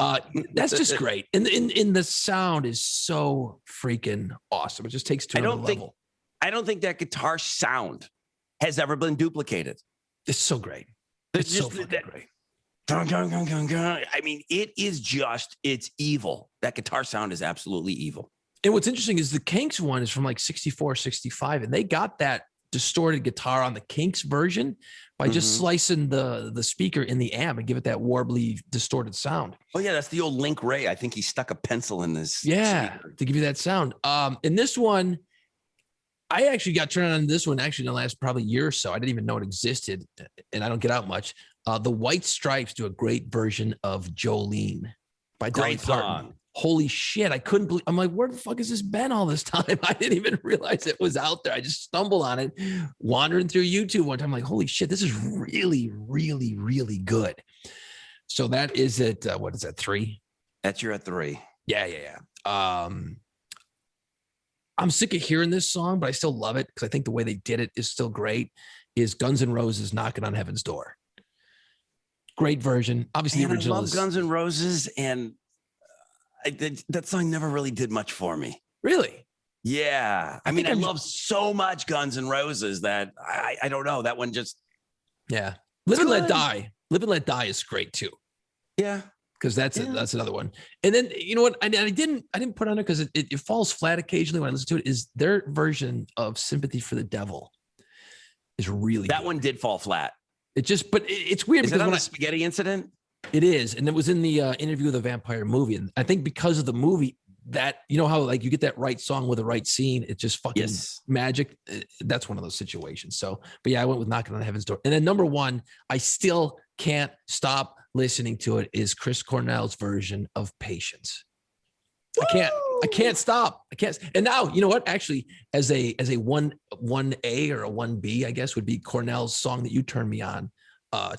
That's just great. And the sound is so freaking awesome. It just takes to another level. I don't think that guitar sound has ever been duplicated. It's so great. It's so fucking great. I mean, it's evil. That guitar sound is absolutely evil. And what's interesting is the Kinks one is from like 64, 65, and they got that distorted guitar on the Kinks version by just slicing the speaker in the amp and give it that warbly, distorted sound. Oh yeah, that's the old Link Ray. I think he stuck a pencil in his speaker to give you that sound. In this one, I actually got turned on this one actually in the last probably year or so. I didn't even know it existed, and I don't get out much. The White Stripes do a great version of Jolene by Dolly Parton. Holy shit, I couldn't believe. I'm like, where the fuck has this been all this time? I didn't even realize it was out there. I just stumbled on it, wandering through YouTube one time. I'm like, holy shit, this is really, really, really good. So that is it. What is that, 3? That's you're at 3. Yeah. I'm sick of hearing this song, but I still love it because I think the way they did it is still great. Is Guns N' Roses Knocking on Heaven's Door. Great version. Obviously, the original I love Guns N' Roses, and that song never really did much for me. Really? Yeah. I mean, I love so much Guns N' Roses that I don't know. That one just. Yeah. Live and Let Die. Live and Let Die is great too. Yeah. Because that's another one. And then, you know what? I didn't put on it because it falls flat occasionally when I listen to it. Is their version of Sympathy for the Devil is really that good. one did fall flat. It's weird because it on the spaghetti incident? It is, and it was in the interview with the vampire movie, and I think because of the movie, that you know how like you get that right song with the right scene, it's just fucking magic. That's one of those situations. So, but yeah, I went with Knocking on Heaven's Door, and then number 1, I still can't stop listening to it, is Chris Cornell's version of Patience. I can't stop. I can't. And now, you know what? Actually, as a 1A or a 1B, I guess would be Cornell's song that you turned me on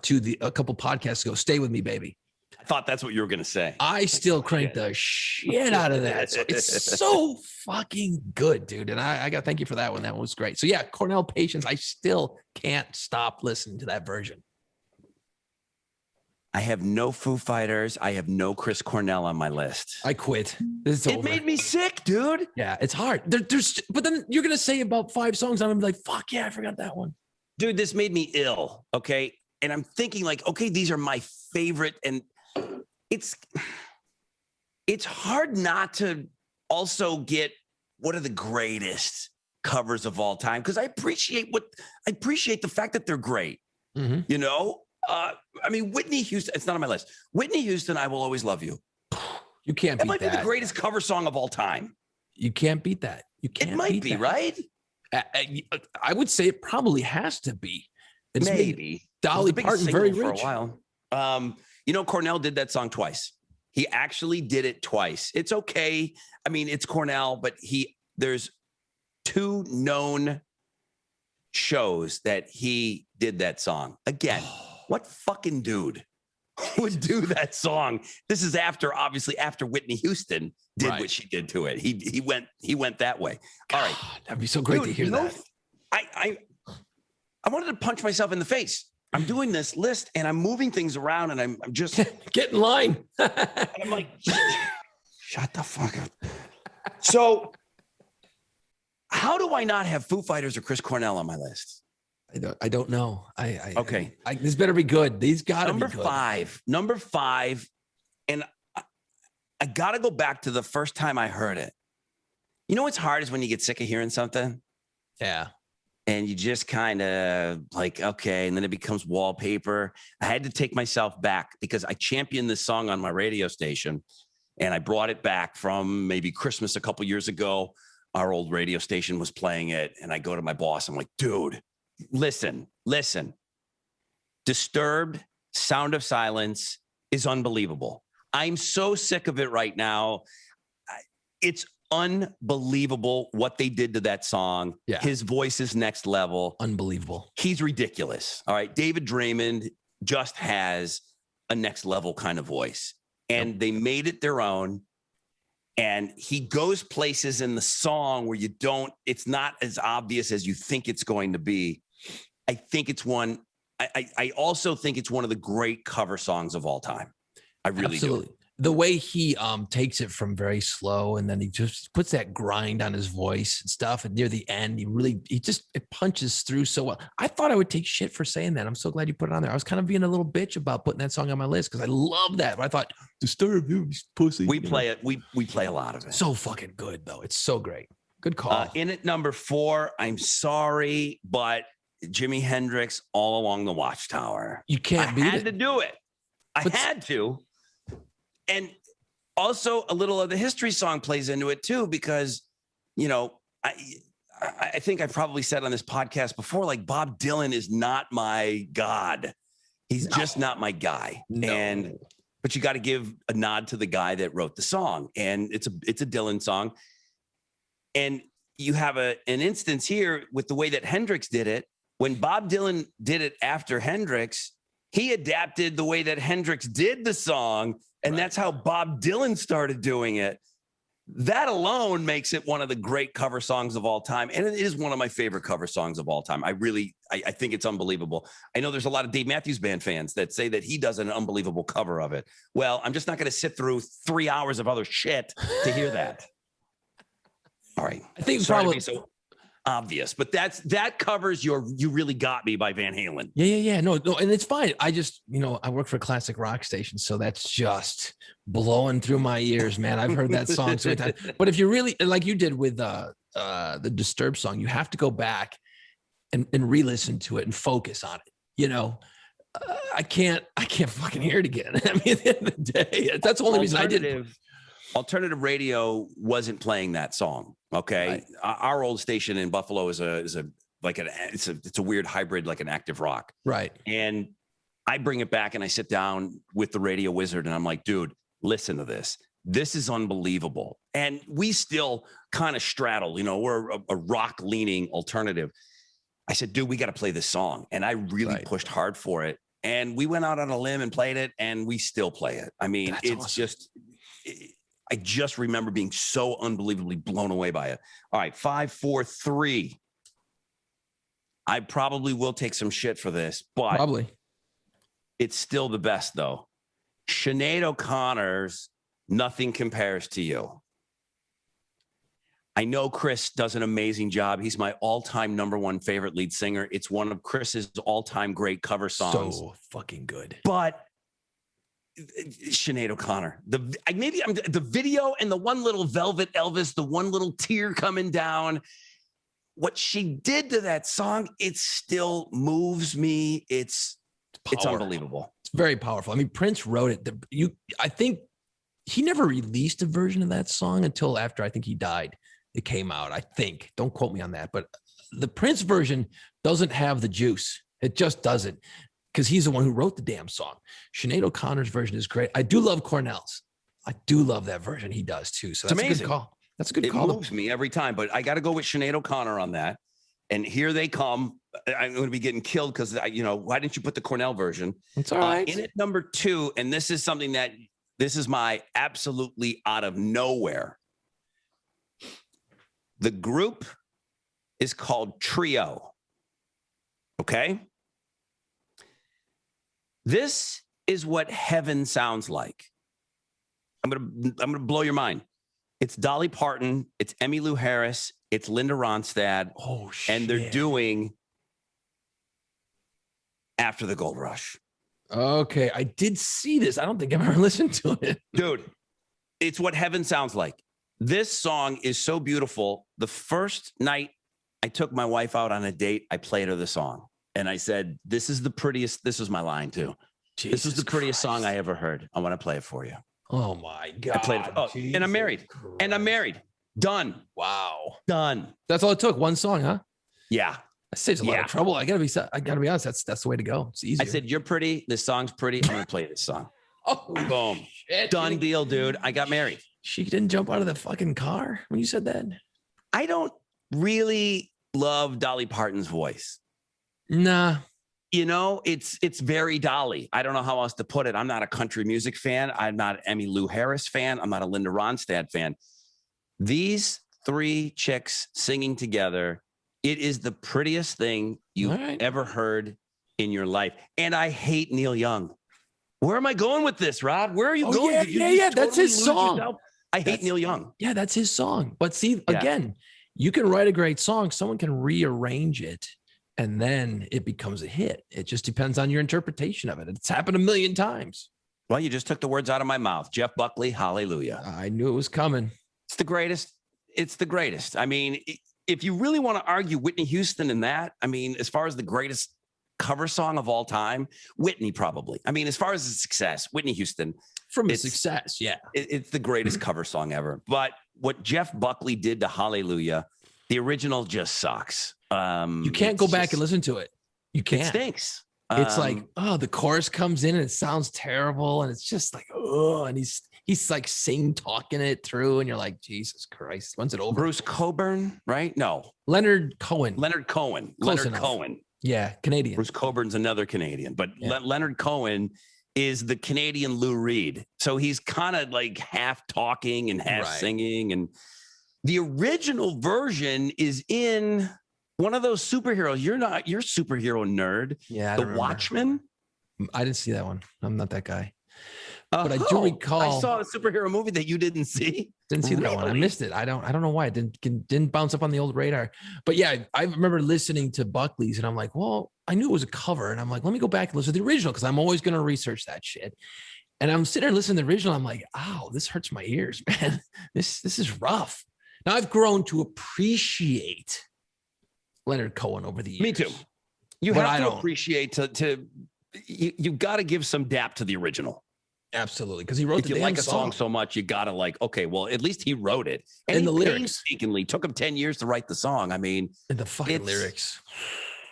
to a couple podcasts ago. Stay With Me, Baby. I thought that's what you were going to say. I still crank the shit out of that. So it's so fucking good, dude. And I got to thank you for that one. That one was great. So yeah, Cornell Patience. I still can't stop listening to that version. I have no Foo Fighters. I have no Chris Cornell on my list. I quit. It made me sick, dude. Yeah, it's hard. But then you're gonna say about 5 songs, I'm gonna be like, fuck yeah, I forgot that one. Dude, this made me ill. Okay. And I'm thinking like, okay, these are my favorite. And it's hard not to also get what are the greatest covers of all time. Cause I appreciate the fact that they're great. Mm-hmm. You know? I mean, Whitney Houston, it's not on my list. Whitney Houston, I Will Always Love You. You can't beat that. That might be the greatest cover song of all time. You can't beat that. You can't. It might be, that. right? I would say it probably has to be. It's maybe. Dolly Parton very rich. For a while. You know, Cornell did that song twice. He actually did it twice. It's okay. I mean, it's Cornell, but there's 2 known shows that he did that song. Again, what fucking dude would do that song? This is obviously after Whitney Houston did what she did to it. He went that way. All right. That'd be so great to hear that. I wanted to punch myself in the face. I'm doing this list and I'm moving things around and I'm just get in line. And I'm like, shut the fuck up. So how do I not have Foo Fighters or Chris Cornell on my list? I don't know. Okay. This better be good. These gotta be good. Number five. And I gotta go back to the first time I heard it. You know what's hard is when you get sick of hearing something. Yeah. And you just kind of like, okay. And then it becomes wallpaper. I had to take myself back because I championed this song on my radio station and I brought it back from maybe Christmas a couple years ago. Our old radio station was playing it. And I go to my boss. I'm like, dude, listen. Disturbed, Sound of Silence is unbelievable. I'm so sick of it right now. It's unbelievable what they did to that song. Yeah. His voice is next level. Unbelievable. He's ridiculous. All right. David Draymond just has a next level kind of voice. And they made it their own. And he goes places in the song where it's not as obvious as you think it's going to be. I think it's one I also think it's one of the great cover songs of all time. I really do. The way he takes it from very slow and then he just puts that grind on his voice and stuff. And near the end, it punches through so well. I thought I would take shit for saying that. I'm so glad you put it on there. I was kind of being a little bitch about putting that song on my list because I love that. But I thought, Disturbed, you pussy. We play it. We play a lot of it. So fucking good, though. It's so great. Good call. In at number 4, I'm sorry, but Jimi Hendrix, All Along the Watchtower. You can't beat it. I had to do it. I had to. And also a little of the history song plays into it too, because, I think I've probably said on this podcast before, like Bob Dylan is not my God. He's just not my guy. No. But you got to give a nod to the guy that wrote the song. And it's a Dylan song. And you have an instance here with the way that Hendrix did it. When Bob Dylan did it after Hendrix, he adapted the way that Hendrix did the song. And that's how Bob Dylan started doing it. That alone makes it one of the great cover songs of all time. And it is one of my favorite cover songs of all time. I think it's unbelievable. I know there's a lot of Dave Matthews Band fans that say that he does an unbelievable cover of it. Well, I'm just not going to sit through 3 hours of other shit to hear that. All right. I think probably so obvious, but that covers You Really Got Me by Van Halen. Yeah. No, and it's fine. I just, I work for a classic rock station, so that's just blowing through my ears, man. I've heard that song so many times. But if you really, like you did with the Disturbed song, you have to go back and re-listen to it and focus on it. I can't fucking hear it again. I mean, at the end of the day, that's the only reason I did. Alternative radio wasn't playing that song. Okay. Right. Our old station in Buffalo is a weird hybrid, like an active rock. Right. And I bring it back and I sit down with the radio wizard and I'm like, dude, listen to this. This is unbelievable. And we still kind of straddle, we're a rock leaning alternative. I said, dude, we got to play this song. And I really pushed hard for it. And we went out on a limb and played it and we still play it. I mean, it's awesome. I just remember being so unbelievably blown away by it. All right, 5, 4, 3. I probably will take some shit for this, but probably it's still the best though. Sinead O'Connor's Nothing Compares to You. I know Chris does an amazing job. He's my all-time number 1 favorite lead singer. It's one of Chris's all-time great cover songs. So fucking good. But Sinead O'Connor, the video and the one little Velvet Elvis, the one little tear coming down. What she did to that song, it still moves me. It's unbelievable. It's very powerful. I mean, Prince wrote it. I think he never released a version of that song until after I think he died. It came out. I think. Don't quote me on that, but the Prince version doesn't have the juice. It just doesn't. Because he's the one who wrote the damn song. Sinead O'Connor's version is great. I do love Cornell's. I do love that version. He does too. So that's amazing. A good call. That's a good call. It moves me every time, but I got to go with Sinead O'Connor on that. And here they come. I'm going to be getting killed because, why didn't you put the Cornell version? It's all right. In at number 2, and this is something this is my absolutely out of nowhere. The group is called Trio. Okay? This is what heaven sounds like. I'm gonna blow your mind. It's Dolly Parton, it's Emmylou Harris, it's Linda Ronstadt. Oh shit! And they're doing After the Gold Rush. Okay, I did see this. I don't think I've ever listened to it, dude. It's what heaven sounds like. This song is so beautiful. The first night I took my wife out on a date, I played her the song. And I said, this is the prettiest. This is my line too. This is the prettiest song I ever heard. I want to play it for you. Oh my God. I played it. And I'm married. Christ. And I'm married. Done. Wow. Done. That's all it took. One song, huh? Yeah. That saves a lot of trouble. I gotta be honest. That's the way to go. It's easy. I said, you're pretty. This song's pretty. I'm going to play this song. Oh, boom. Shit. Done deal, dude. I got married. She didn't jump out of the fucking car when you said that. I don't really love Dolly Parton's voice. Nah. It's very Dolly. I don't know how else to put it. I'm not a country music fan. I'm not an Emmylou Harris fan. I'm not a Linda Ronstadt fan. These 3 chicks singing together, it is the prettiest thing you've ever heard in your life. And I hate Neil Young. Where am I going with this, Rod? Where are you going? Yeah, Did you yeah. just That's totally his lose song. yourself? I hate Neil Young. Yeah, that's his song. But see, again, you can write a great song. Someone can rearrange it, and then it becomes a hit. It just depends on your interpretation of it. It's happened a million times. Well, you just took the words out of my mouth. Jeff Buckley, hallelujah. I knew it was coming. It's the greatest. It's the greatest. I mean, if you really want to argue Whitney Houston and that, I mean, as far as the greatest cover song of all time, Whitney probably. I mean, as far as the success, Whitney Houston. From a success, yeah. It's the greatest cover song ever. But what Jeff Buckley did to Hallelujah, the original just sucks. You can't go back and listen to it. You can't. It stinks. It's like, oh, the chorus comes in and it sounds terrible. And it's just like, oh, and he's like talking it through. And you're like, Jesus Christ, when's it over? Bruce Coburn, right? No. Leonard Cohen. Leonard Cohen. Yeah, Canadian. Bruce Coburn's another Canadian, but Leonard Cohen is the Canadian Lou Reed. So he's kind of like half talking and half singing. And the original version is in one of those superheroes. You're a superhero nerd. Yeah. The Watchmen. I didn't see that one. I'm not that guy. But I do recall. I saw a superhero movie that you didn't see. Didn't see that one. I missed it. I don't know why it didn't bounce up on the old radar. But yeah, I remember listening to Buckley's and I'm like, well, I knew it was a cover. And I'm like, let me go back and listen to the original because I'm always going to research that shit. And I'm sitting there listening to the original. I'm like, ow, this hurts my ears, man. This is rough. Now I've grown to appreciate Leonard Cohen over the years. Me too. You have to appreciate you got to give some dap to the original. Absolutely, because he wrote the damn song. If you like a song so much, you got to like, okay, well, at least he wrote it. And the lyrics. Painstakingly took him 10 years to write the song. I mean. And the fucking lyrics.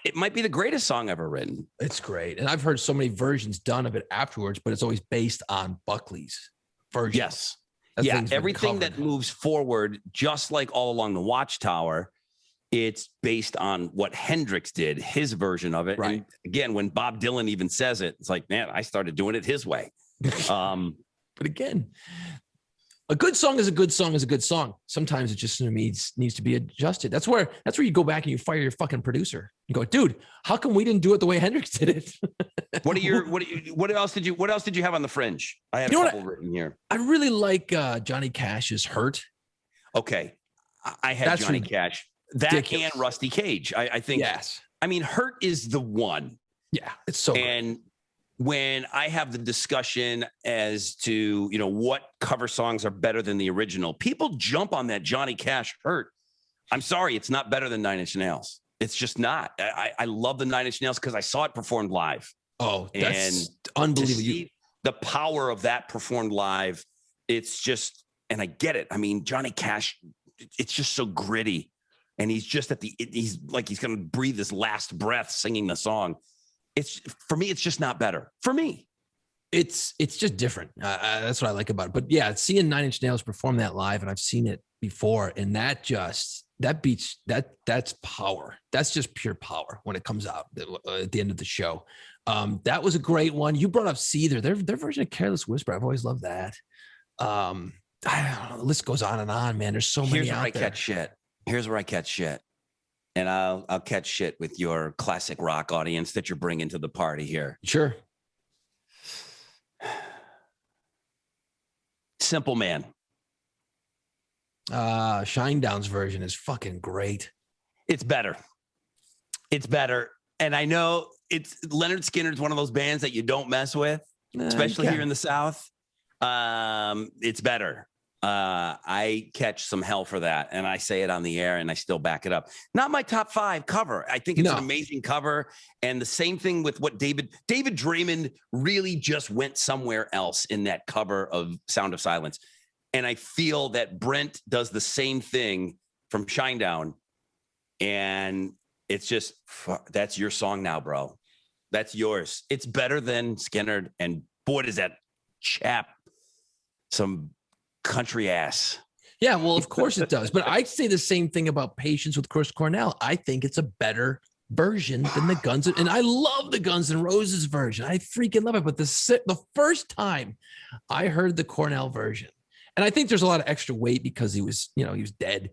It might be the greatest song ever written. It's great. And I've heard so many versions done of it afterwards, but it's always based on Buckley's version. Yes. Everything that moves forward, just like All Along the Watchtower, it's based on what Hendrix did, his version of it. Right. And again, when Bob Dylan even says it, it's like, man, I started doing it his way. But again, a good song is a good song is a good song. Sometimes it just needs to be adjusted. That's where you go back and you fire your fucking producer. You go, dude, how come we didn't do it the way Hendrix did it? What else did you have on the fringe? I had a couple written here. I really like Johnny Cash's Hurt. Okay. I had Johnny Cash. That ridiculous. And Rusty Cage. I think. Yes. I mean, Hurt is the one. Yeah, it's so and great. When I have the discussion as to, what cover songs are better than the original, people jump on that Johnny Cash Hurt. I'm sorry, it's not better than Nine Inch Nails. It's just not. I love the Nine Inch Nails because I saw it performed live. Oh, that's unbelievable. To see the power of that performed live, it's just, and I get it. I mean, Johnny Cash, it's just so gritty. And he's just he's like, he's going to breathe his last breath singing the song. For me, it's just not better. For me, it's just different. That's what I like about it. But yeah, seeing Nine Inch Nails perform that live, and I've seen it before, and that's power. That's just pure power when it comes out at the end of the show. That was a great one. You brought up Seether, their version of Careless Whisper. I've always loved that. I don't know. The list goes on and on, man. There's so many. Here's where I catch shit. Here's where I catch shit. And I'll catch shit with your classic rock audience that you're bringing to the party here. Sure. Simple Man. Shinedown's version is fucking great. It's better. And I know Leonard Skinner's one of those bands that you don't mess with, especially here in the South. It's better. I catch some hell for that, and I say it on the air, and I still back it up. Not my top 5 cover. I think it's an amazing cover, and the same thing with what David Draymond really just went somewhere else in that cover of Sound of Silence, and I feel that Brent does the same thing from Shinedown, and it's just, that's your song now, bro. That's yours. It's better than Skinner, and boy, does that chap some country ass. Yeah, well, of course it does. But I'd say the same thing about Patience with Chris Cornell. I think it's a better version than the Guns and I love the Guns N' Roses version. I freaking love it. But the first time I heard the Cornell version, and I think there's a lot of extra weight because he was dead.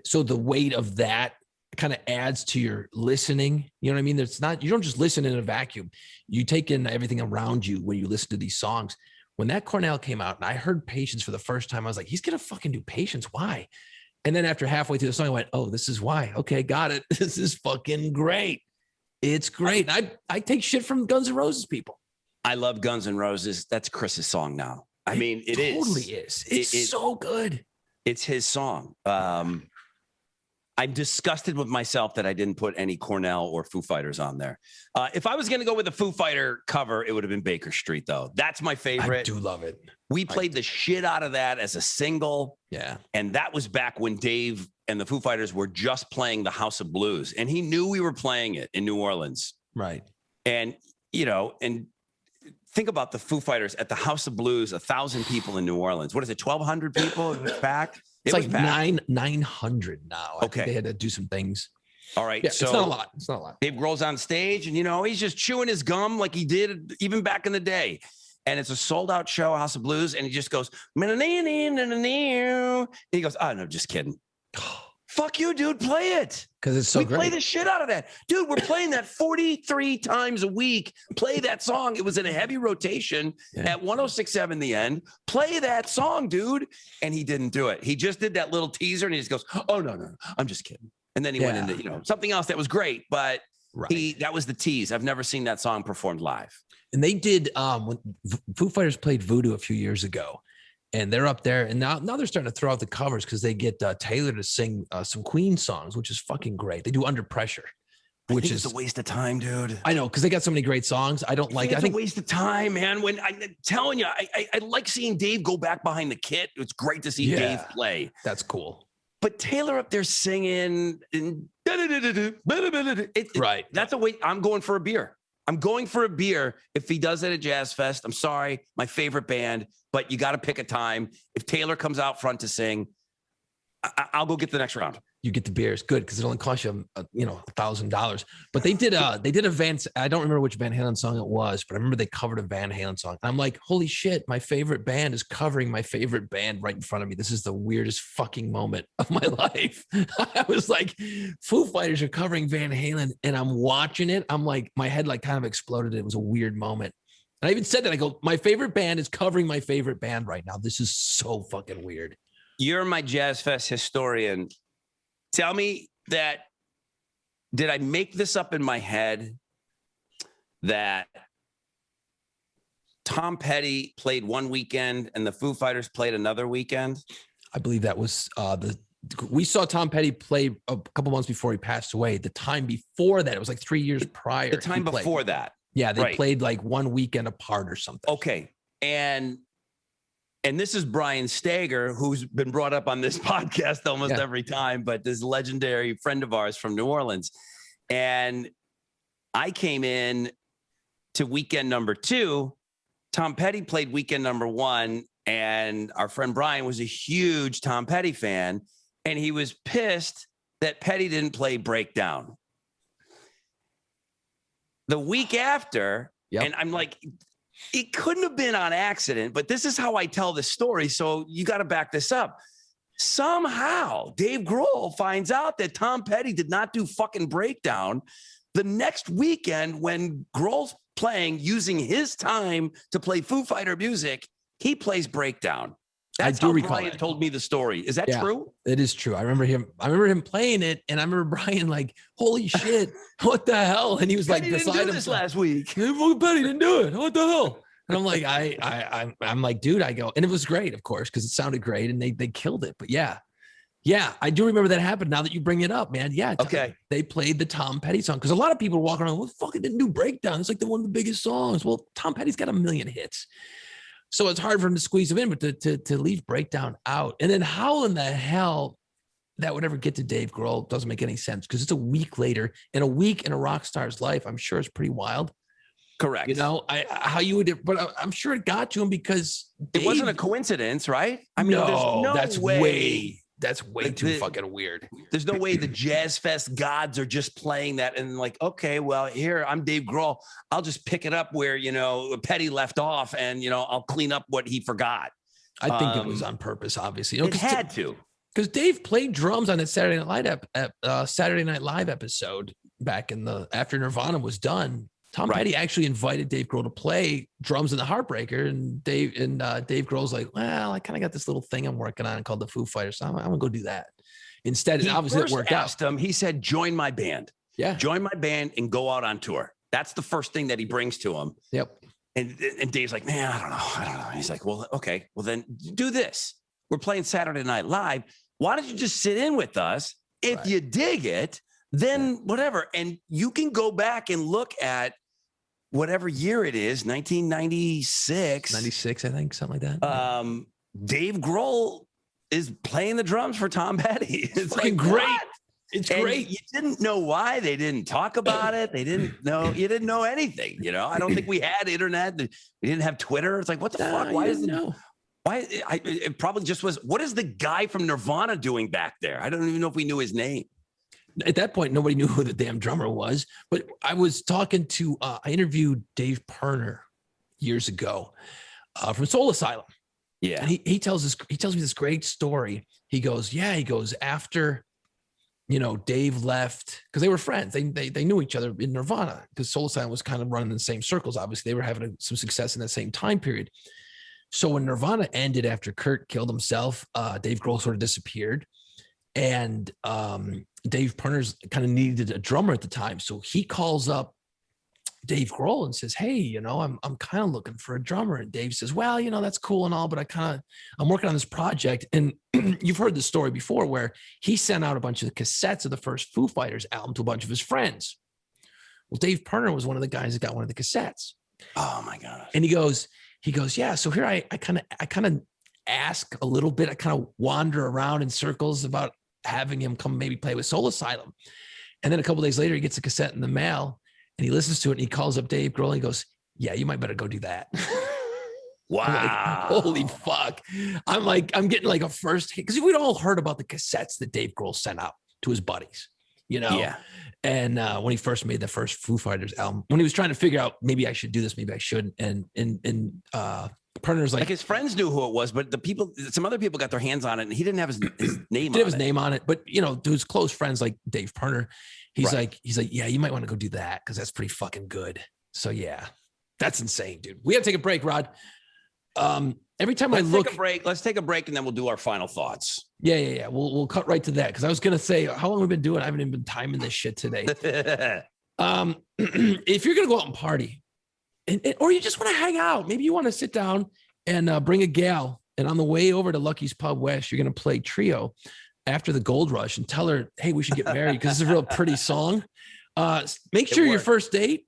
So the weight of that kind of adds to your listening. You know what I mean? There's not, you don't just listen in a vacuum. You take in everything around you when you listen to these songs. When that Cornell came out and I heard Patience for the first time, I was like, he's going to fucking do Patience. Why? And then after halfway through the song, I went, oh, this is why. Okay, got it. This is fucking great. It's great. I take shit from Guns N' Roses people. I love Guns N' Roses. That's Chris's song now. I mean, it totally is. It's so good. It's his song. I'm disgusted with myself that I didn't put any Cornell or Foo Fighters on there. If I was going to go with a Foo Fighter cover, it would have been Baker Street, though. That's my favorite. I do love it. We played the shit out of that as a single. Yeah. And that was back when Dave and the Foo Fighters were just playing the House of Blues. And he knew we were playing it in New Orleans. Right. And, and think about the Foo Fighters at the House of Blues, 1,000 people in New Orleans. What is it, 1,200 people back? It's like 900 now. I Okay. think they had to do some things. All right. Yeah, so it's not a lot. It's not a lot. Dave Grohl's on stage and, he's just chewing his gum like he did even back in the day. And it's a sold out show, House of Blues. And he just goes, and he goes, oh, no, just kidding. Fuck you, dude. Play it. Because it's so great. Play the shit out of that. Dude, we're playing that 43 times a week. Play that song. It was in a heavy rotation at 106.7 The End. Play that song, dude. And he didn't do it. He just did that little teaser and he just goes, oh, no, I'm just kidding. And then he went into, something else that was great, but that was the tease. I've never seen that song performed live. And they did, when Foo Fighters played Voodoo a few years ago. And they're up there, and now they're starting to throw out the covers because they get Taylor to sing some Queen songs, which is fucking great. They do Under Pressure, which is a waste of time, dude. I know, because they got so many great songs. I don't like it. I think it's a waste of time, man. When I'm telling you, I like seeing Dave go back behind the kit. It's great to see Dave play. That's cool. But Taylor up there singing, and right? That's a waste. I'm going for a beer. I'm going for a beer if he does it at Jazz Fest. I'm sorry, my favorite band, but you got to pick a time. If Taylor comes out front to sing, I'll go get the next round. You get the beers, good, because it only costs you, $1,000. But they did a Van. I don't remember which Van Halen song it was, but I remember they covered a Van Halen song. And I'm like, holy shit, my favorite band is covering my favorite band right in front of me. This is the weirdest fucking moment of my life. I was like, Foo Fighters are covering Van Halen, and I'm watching it. I'm like, my head like kind of exploded. It was a weird moment. And I even said that. I go, my favorite band is covering my favorite band right now. This is so fucking weird. You're my Jazz Fest historian. Tell me did I make this up in my head that Tom Petty played one weekend and the Foo Fighters played another weekend? I believe that was we saw Tom Petty play a couple months before he passed away. The time before that, it was like 3 years prior. The time before that. Yeah, they played like one weekend apart or something. Okay. And this is Brian Stager, who's been brought up on this podcast almost every time, but this legendary friend of ours from New Orleans. And I came in to weekend number 2. Tom Petty played weekend number 1, and our friend Brian was a huge Tom Petty fan, and he was pissed that Petty didn't play Breakdown. The week after, and I'm like, it couldn't have been on accident, but this is how I tell this story. So you got to back this up. Somehow Dave Grohl finds out that Tom Petty did not do fucking Breakdown. The next weekend when Grohl's playing, using his time to play Foo Fighter music, he plays Breakdown. That's how Brian told me the story. Is that true? It is true. I remember him playing it, and I remember Brian like, "Holy shit, what the hell?" And he was like, "Beside him last week. Petty didn't do it. What the hell?" And I'm like, I'm like, dude, I go, and it was great, of course, because it sounded great, and they killed it. But yeah, I do remember that happened. Now that you bring it up, man, okay, they played the Tom Petty song because a lot of people were walking around, well, fucking didn't do Breakdown. It's like one of the biggest songs. Well, Tom Petty's got a million hits. So it's hard for him to squeeze them in, but to leave Breakdown out. And then how in the hell that would ever get to Dave Grohl doesn't make any sense, because it's a week later, and a week in a rock star's life, I'm sure it's pretty wild. Correct. How you would, but I'm sure it got to him because it wasn't a coincidence, right? I mean, that's way too fucking weird. There's no way the Jazz Fest gods are just playing that and like, okay, well, here, I'm Dave Grohl. I'll just pick it up where, Petty left off, and, I'll clean up what he forgot. I think it was on purpose, obviously. It had to. Because Dave played drums on that Saturday Night Live episode back in after Nirvana was done. Tom Petty actually invited Dave Grohl to play drums in the Heartbreaker, and Dave Grohl's like, well, I kind of got this little thing I'm working on called the Foo Fighters, so I'm gonna go do that. Instead, he obviously it worked out. Him, he said, "Join my band, join my band, and go out on tour." That's the first thing that he brings to him. Yep. And Dave's like, man, I don't know. He's like, well, okay, well then do this. We're playing Saturday Night Live. Why don't you just sit in with us? If you dig it, then whatever. And you can go back and look at whatever year it is, 1996. 96, I think, something like that. Dave Grohl is playing the drums for Tom Petty. It's like, great. What? It's and great. You didn't know why. They didn't talk about it. They didn't know. You didn't know anything. I don't think we had internet. We didn't have Twitter. It's like, what the fuck? Why doesn't know? Why? It probably just was. What is the guy from Nirvana doing back there? I don't even know if we knew his name. At that point, nobody knew who the damn drummer was. But I was talking to. I interviewed Dave Pirner years ago from Soul Asylum. Yeah, and he tells me this great story. He goes, after, Dave left, because they were friends. They knew each other in Nirvana, because Soul Asylum was kind of running in the same circles. Obviously, they were having some success in that same time period. So when Nirvana ended after Kurt killed himself, Dave Grohl sort of disappeared, and Dave Pirner's kind of needed a drummer at the time. So he calls up Dave Grohl and says, hey, I'm kind of looking for a drummer. And Dave says, well, that's cool and all, but I'm working on this project. And you've heard the story before where he sent out a bunch of cassettes of the first Foo Fighters album to a bunch of his friends. Well, Dave Pirner was one of the guys that got one of the cassettes. Oh my gosh. And he goes, yeah. So here I kind of ask a little bit. I kind of wander around in circles about having him come maybe play with Soul Asylum. And then a couple of days later, he gets a cassette in the mail and he listens to it and he calls up Dave Grohl and he goes, yeah, you might better go do that. Wow. I'm like, holy fuck. I'm getting like a first hit, because we'd all heard about the cassettes that Dave Grohl sent out to his buddies, Yeah. And when he first made the first Foo Fighters album, when he was trying to figure out, maybe I should do this, maybe I shouldn't. And Pirner's like his friends knew who it was, but some other people got their hands on it, and he didn't have his name. Didn't have his name on it, but to his close friends like Dave Pirner, he's like, yeah, you might want to go do that because that's pretty fucking good. So yeah, that's insane, dude. We have to take a break, Rod. Every time let's take a break, and then we'll do our final thoughts. Yeah. We'll cut right to that, because I was gonna say, how long have we been doing? I haven't even been timing this shit today. If you're gonna go out and party, or you just want to hang out, maybe you want to sit down and bring a gal, and on the way over to Lucky's Pub West, you're gonna play Trio after the Gold Rush and tell her, hey, we should get married because it's a real pretty song. Make sure your first date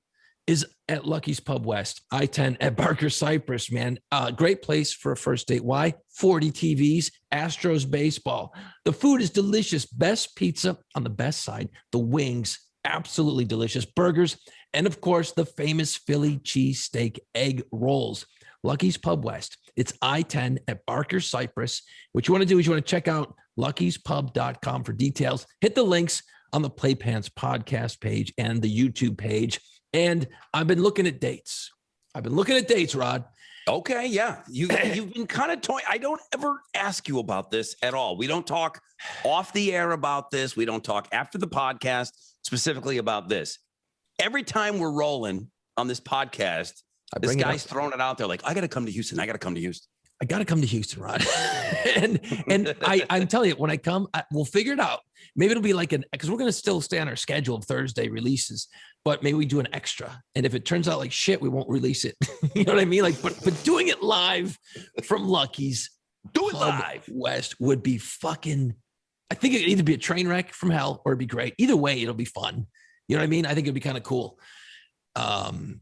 is at Lucky's Pub West, I-10 at Barker Cypress, man. Great place for a first date. Why? 40 TVs, Astros baseball. The food is delicious. Best pizza on the best side. The wings, absolutely delicious. Burgers, and of course, the famous Philly cheesesteak egg rolls. Lucky's Pub West. It's I-10 at Barker Cypress. What you want to do is you want to check out luckyspub.com for details. Hit the links on the Playpants podcast page and the YouTube page. And I've been looking at dates. Rod. Okay, yeah. You've been kind of toying. I don't ever ask you about this at all. We don't talk off the air about this. We don't talk after the podcast specifically about this. Every time we're rolling on this podcast, this guy's throwing it out there like, I got to come to Houston. I got to come to Houston, Rod. and I'm telling you, when I come, we'll figure it out. Maybe it'll be like because we're going to still stay on our schedule of Thursday releases, but maybe we do an extra. And if it turns out like shit, we won't release it. You know what I mean? Like, but doing it live from Lucky's live West would be fucking, I think it'd either be a train wreck from hell or it'd be great. Either way, it'll be fun. You know what I mean? I think it'd be kind of cool.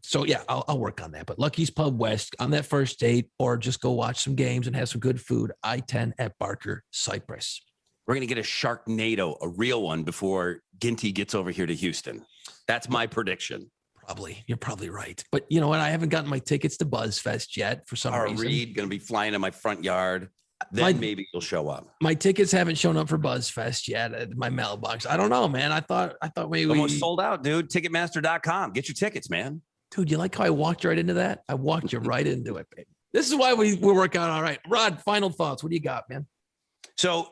So yeah, I'll work on that, but Lucky's Pub West on that first date, or just go watch some games and have some good food. I-10 at Barker Cypress. We're going to get a Sharknado, a real one, before Ginty gets over here to Houston. That's my prediction. Probably. You're probably right. But you know what? I haven't gotten my tickets to BuzzFest yet for some reason. Reed going to be flying in my front yard. Then maybe you'll show up. My tickets haven't shown up for BuzzFest yet at my mailbox. I don't know, man. I thought maybe almost sold out, dude. Ticketmaster.com. Get your tickets, man. Dude, you like how I walked right into that? I walked you right into it, baby. This is why we're working out all right. Rod, final thoughts. What do you got, man? So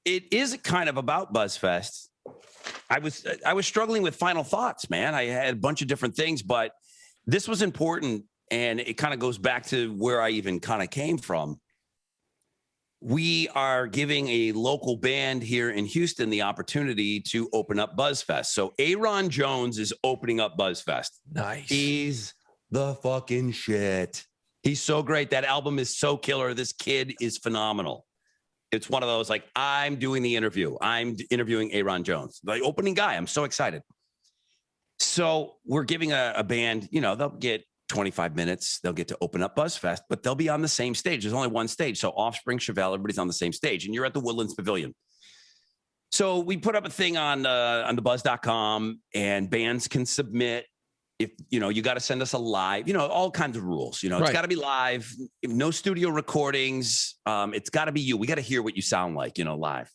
it is kind of about BuzzFest. I was struggling with final thoughts, man. I had a bunch of different things, but this was important, and it kind of goes back to where I even kind of came from. We are giving a local band here in Houston the opportunity to open up BuzzFest. So Aaron Jones is opening up BuzzFest. Nice. He's the fucking shit. He's so great. That album is so killer. This kid is phenomenal. It's one of those, like, I'm doing the interview. I'm interviewing Aaron Jones, the opening guy. I'm so excited. So we're giving a band, you know, they'll get 25 minutes. They'll get to open up BuzzFest, but they'll be on the same stage. There's only one stage. So Offspring, Chevelle, everybody's on the same stage, and you're at the Woodlands Pavilion. So we put up a thing on the buzz.com, and bands can submit. If, you know, you got to send us a live, you know, all kinds of rules, you know, it's got to be live, no studio recordings. It's got to be you. We got to hear what you sound like, you know, live.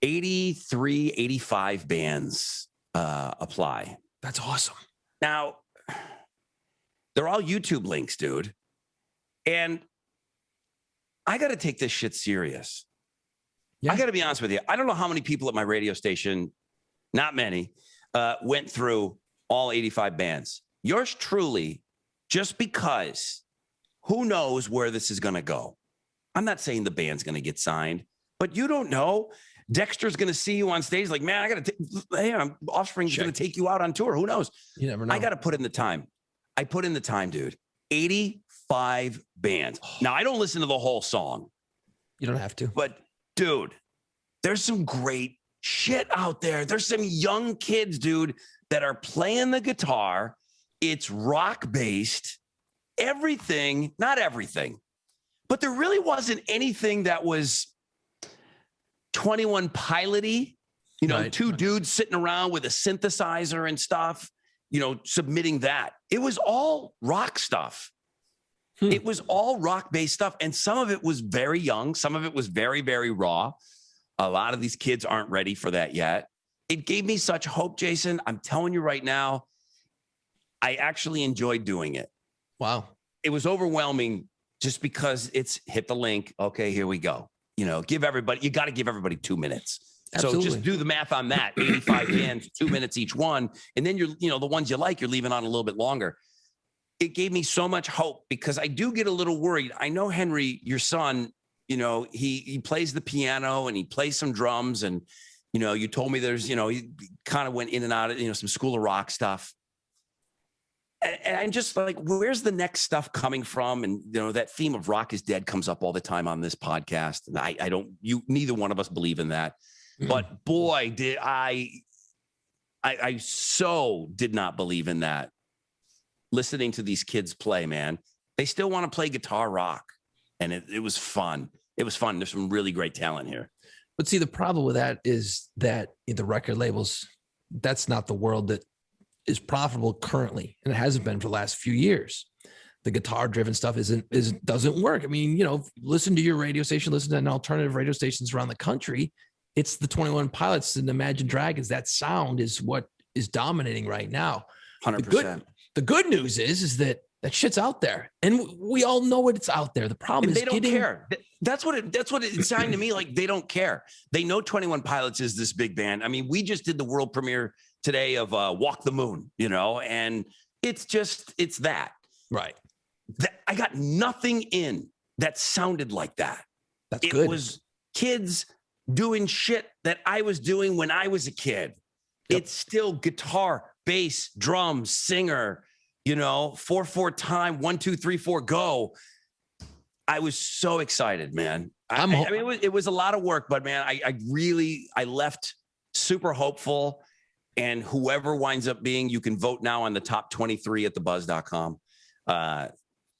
83, 85 bands apply. That's awesome. Now, they're all YouTube links, dude. And I got to take this shit serious. Yeah. I got to be honest with you. I don't know how many people at my radio station, not many, went through all 85 bands. Yours truly, just because who knows where this is going to go. I'm not saying the band's going to get signed, but you don't know. Dexter's going to see you on stage like, man, I got to, hey, Offspring's going to take you out on tour. Who knows? You never know. I got to put in the time. I put in the time, dude. 85 bands. Now, I don't listen to the whole song. You don't have to. But, dude, there's some great shit out there. There's some young kids, dude, that are playing the guitar. It's rock-based. Everything, not everything, but there really wasn't anything that was 21 Pilot-y. You know, two dudes sitting around with a synthesizer and stuff, you know, submitting that. It was all rock stuff. It was all rock-based stuff. And some of it was very young. Some of it was very, very raw. A lot of these kids aren't ready for that yet. It gave me such hope, Jason. I'm telling you right now, I actually enjoyed doing it. Wow. It was overwhelming just because it's hit the link. Okay, here we go. You know, you got to give everybody 2 minutes. Absolutely. So just do the math on that. 85 bands, 2 minutes each one. And then the ones you like, you're leaving on a little bit longer. It gave me so much hope because I do get a little worried. I know Henry, your son, you know, he plays the piano and he plays some drums, and, you know, you told me there's, you know, he kind of went in and out of, you know, some School of Rock stuff. And I'm just like, where's the next stuff coming from? And, you know, that theme of rock is dead comes up all the time on this podcast. And neither one of us believe in that. Mm-hmm. But boy, did I so did not believe in that. Listening to these kids play, man, they still want to play guitar rock. And it was fun. It was fun. There's some really great talent here. But see, the problem with that is that the record labels, that's not the world that is profitable currently. And it hasn't been for the last few years. The guitar driven stuff doesn't work. I mean, you know, listen to your radio station, listen to alternative radio stations around the country. It's the 21 Pilots and Imagine Dragons. That sound is what is dominating right now. 100%. The good news is that shit's out there, and we all know it's out there. The problem is they don't care. That's what it sounded to me like. They don't care. They know 21 Pilots is this big band. I mean, we just did the world premiere today of Walk the Moon, you know, and it's that. Right. I got nothing in that sounded like that. That's good. It was kids doing shit that I was doing when I was a kid. Yep. It's still guitar, bass, drums, singer, you know, 4/4 time, 1, 2, 3, 4, go. I was so excited, man. I mean, it was a lot of work, but man, I left super hopeful. And whoever winds up being, you can vote now on the top 23 at thebuzz.com.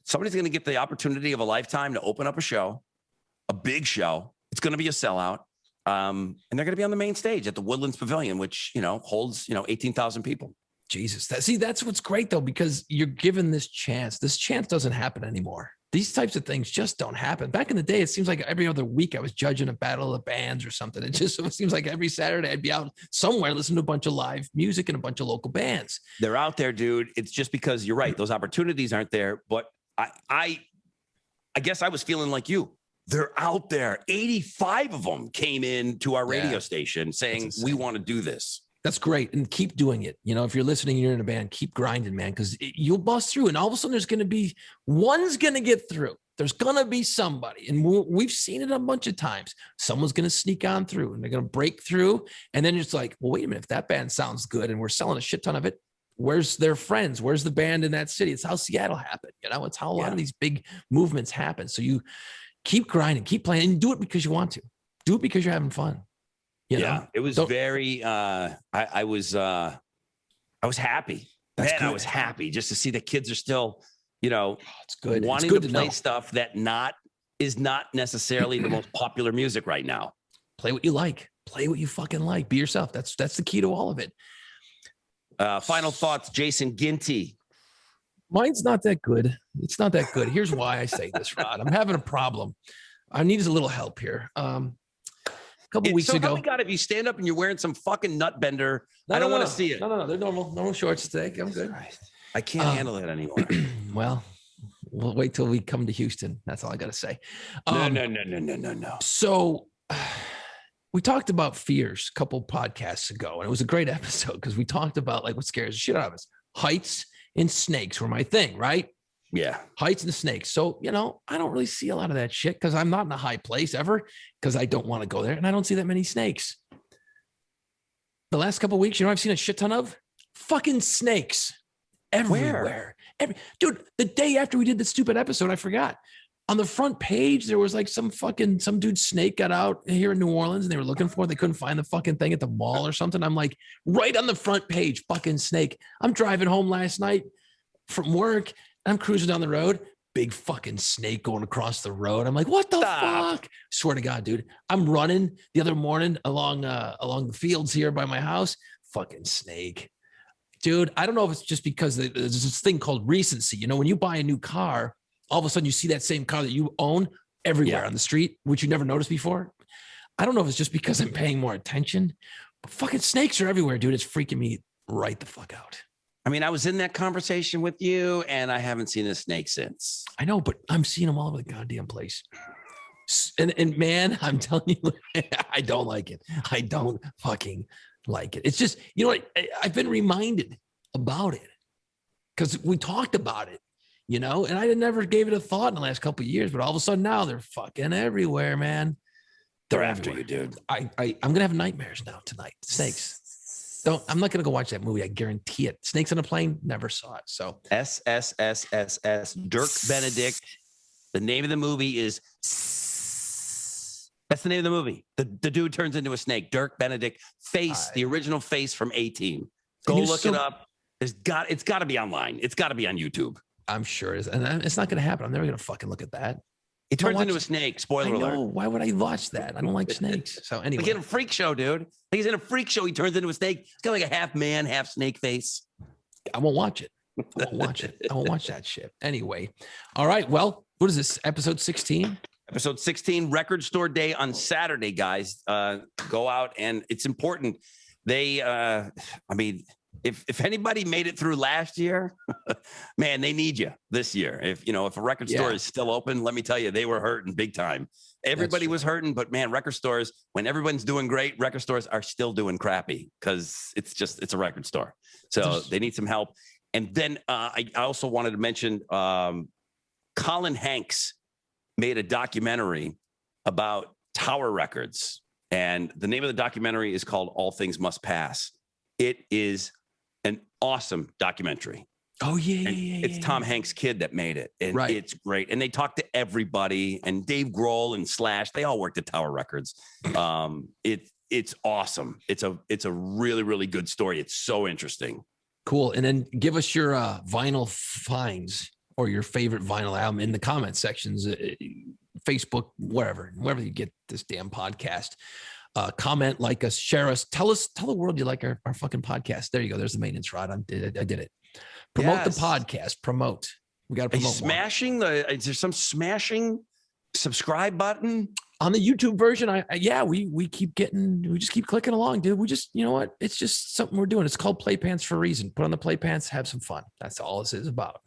Somebody's going to get the opportunity of a lifetime to open up a show, a big show. It's going to be a sellout. And they're going to be on the main stage at the Woodlands Pavilion, which, you know, holds, you know, 18,000 people. Jesus. That's what's great, though, because you're given this chance. This chance doesn't happen anymore. These types of things just don't happen. Back in the day, it seems like every other week I was judging a battle of the bands or something. It seems like every Saturday I'd be out somewhere listening to a bunch of live music and a bunch of local bands. They're out there, dude. It's just because you're right. Those opportunities aren't there. But I guess I was feeling like you. they're out there. 85 of them came in to our radio station saying, we want to do this. That's great. And keep doing it. You know, if you're listening, you're in a band, keep grinding, man, because you'll bust through. And all of a sudden there's going to be, one's going to get through. There's going to be somebody. And we've seen it a bunch of times. Someone's going to sneak on through and they're going to break through. And then it's like, well, wait a minute. If that band sounds good and we're selling a shit ton of it, where's their friends? Where's the band in that city? It's how Seattle happened. You know, it's how a lot of these big movements happen. So you keep grinding, keep playing, and do it because you want to. Do it because you're having fun. You know? It was very. I was happy. I was happy just to see the kids are still, you know, it's good. Wanting it's good to play stuff that is not necessarily the most popular music right now. Play what you like. Play what you fucking like. Be yourself. That's the key to all of it. Final thoughts, Jason Ginty. Mine's not that good. It's not that good. Here's why I say this, Rod. I'm having a problem. I need a little help here. A couple weeks ago. God, if you stand up and you're wearing some fucking nut bender, I don't want to see it. No. They're normal shorts today. I'm good. I can't handle it anymore. Well, we'll wait till we come to Houston. That's all I got to say. No. So we talked about fears a couple podcasts ago, and it was a great episode because we talked about like what scares the shit out of us. Heights and snakes were my thing, right? Yeah. Heights and snakes. So, you know, I don't really see a lot of that shit because I'm not in a high place ever because I don't want to go there and I don't see that many snakes. The last couple of weeks, you know, I've seen a shit ton of fucking snakes everywhere. Dude, the day after we did the stupid episode, I forgot. On the front page, there was like some dude's snake got out here in New Orleans and they were looking for it. They couldn't find the fucking thing at the mall or something. I'm like, right on the front page, fucking snake. I'm driving home last night from work. I'm cruising down the road, big fucking snake going across the road. I'm like, what the fuck? Swear to God, dude. I'm running the other morning along the fields here by my house. Fucking snake. Dude, I don't know if it's just because there's this thing called recency. You know, when you buy a new car, all of a sudden you see that same car that you own everywhere on the street, which you never noticed before. I don't know if it's just because I'm paying more attention, but fucking snakes are everywhere, dude. It's freaking me right the fuck out. I mean, I was in that conversation with you and I haven't seen a snake since. I know, but I'm seeing them all over the goddamn place. And man, I'm telling you, I don't like it. I don't fucking like it. It's just, you know what? I've been reminded about it because we talked about it, you know, and I never gave it a thought in the last couple of years, but all of a sudden now they're fucking everywhere, man. They're after you, dude. I'm going to have nightmares now tonight. Snakes. I'm not going to go watch that movie. I guarantee it. Snakes on a Plane, never saw it. So SSSSS, Dirk Benedict. The name of the movie is, that's the name of the movie. The dude turns into a snake. Dirk Benedict, the original face from A-Team. Go look it up. It's got to be online. It's got to be on YouTube. I'm sure it is. And it's not going to happen. I'm never going to fucking look at that. He turns into a snake. Spoiler alert. Why would I watch that? I don't like snakes. So anyway. He's in a freak show, dude. He's in a freak show. He turns into a snake. He's got like a half man, half snake face. I won't watch it. I won't watch it. I won't watch that shit. Anyway. All right. Well, what is this? Episode 16? Episode 16, Record Store Day on Saturday, guys. Go out and it's important. If anybody made it through last year, man, they need you this year. If a record store is still open, let me tell you, they were hurting big time. Everybody was hurting, but man, record stores, when everyone's doing great, record stores are still doing crappy because it's a record store. So they need some help. And then I also wanted to mention Colin Hanks made a documentary about Tower Records. And the name of the documentary is called All Things Must Pass. It is an awesome documentary. Oh, yeah. It's Tom Hanks' kid that made it. And it's great. And they talked to everybody. And Dave Grohl and Slash, they all worked at Tower Records. It's awesome. It's a really, really good story. It's so interesting. Cool. And then give us your vinyl finds or your favorite vinyl album in the comment sections, Facebook, wherever you get this damn podcast. Comment, like us, share us, tell the world you like our fucking podcast. There you go. There's the maintenance, Rod. I did it. Promote the podcast. Promote. We got to promote. Is there some smashing subscribe button on the YouTube version? We just keep clicking along, dude. We just, you know what? It's just something we're doing. It's called Play Pants for a reason. Put on the play pants, have some fun. That's all this is about.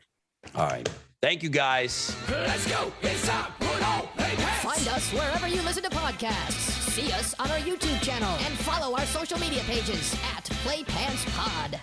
All right. Thank you, guys. Let's go. It's time. Put on play pants. Find us wherever you listen to podcasts. See us on our YouTube channel and follow our social media pages at Playpants Pod.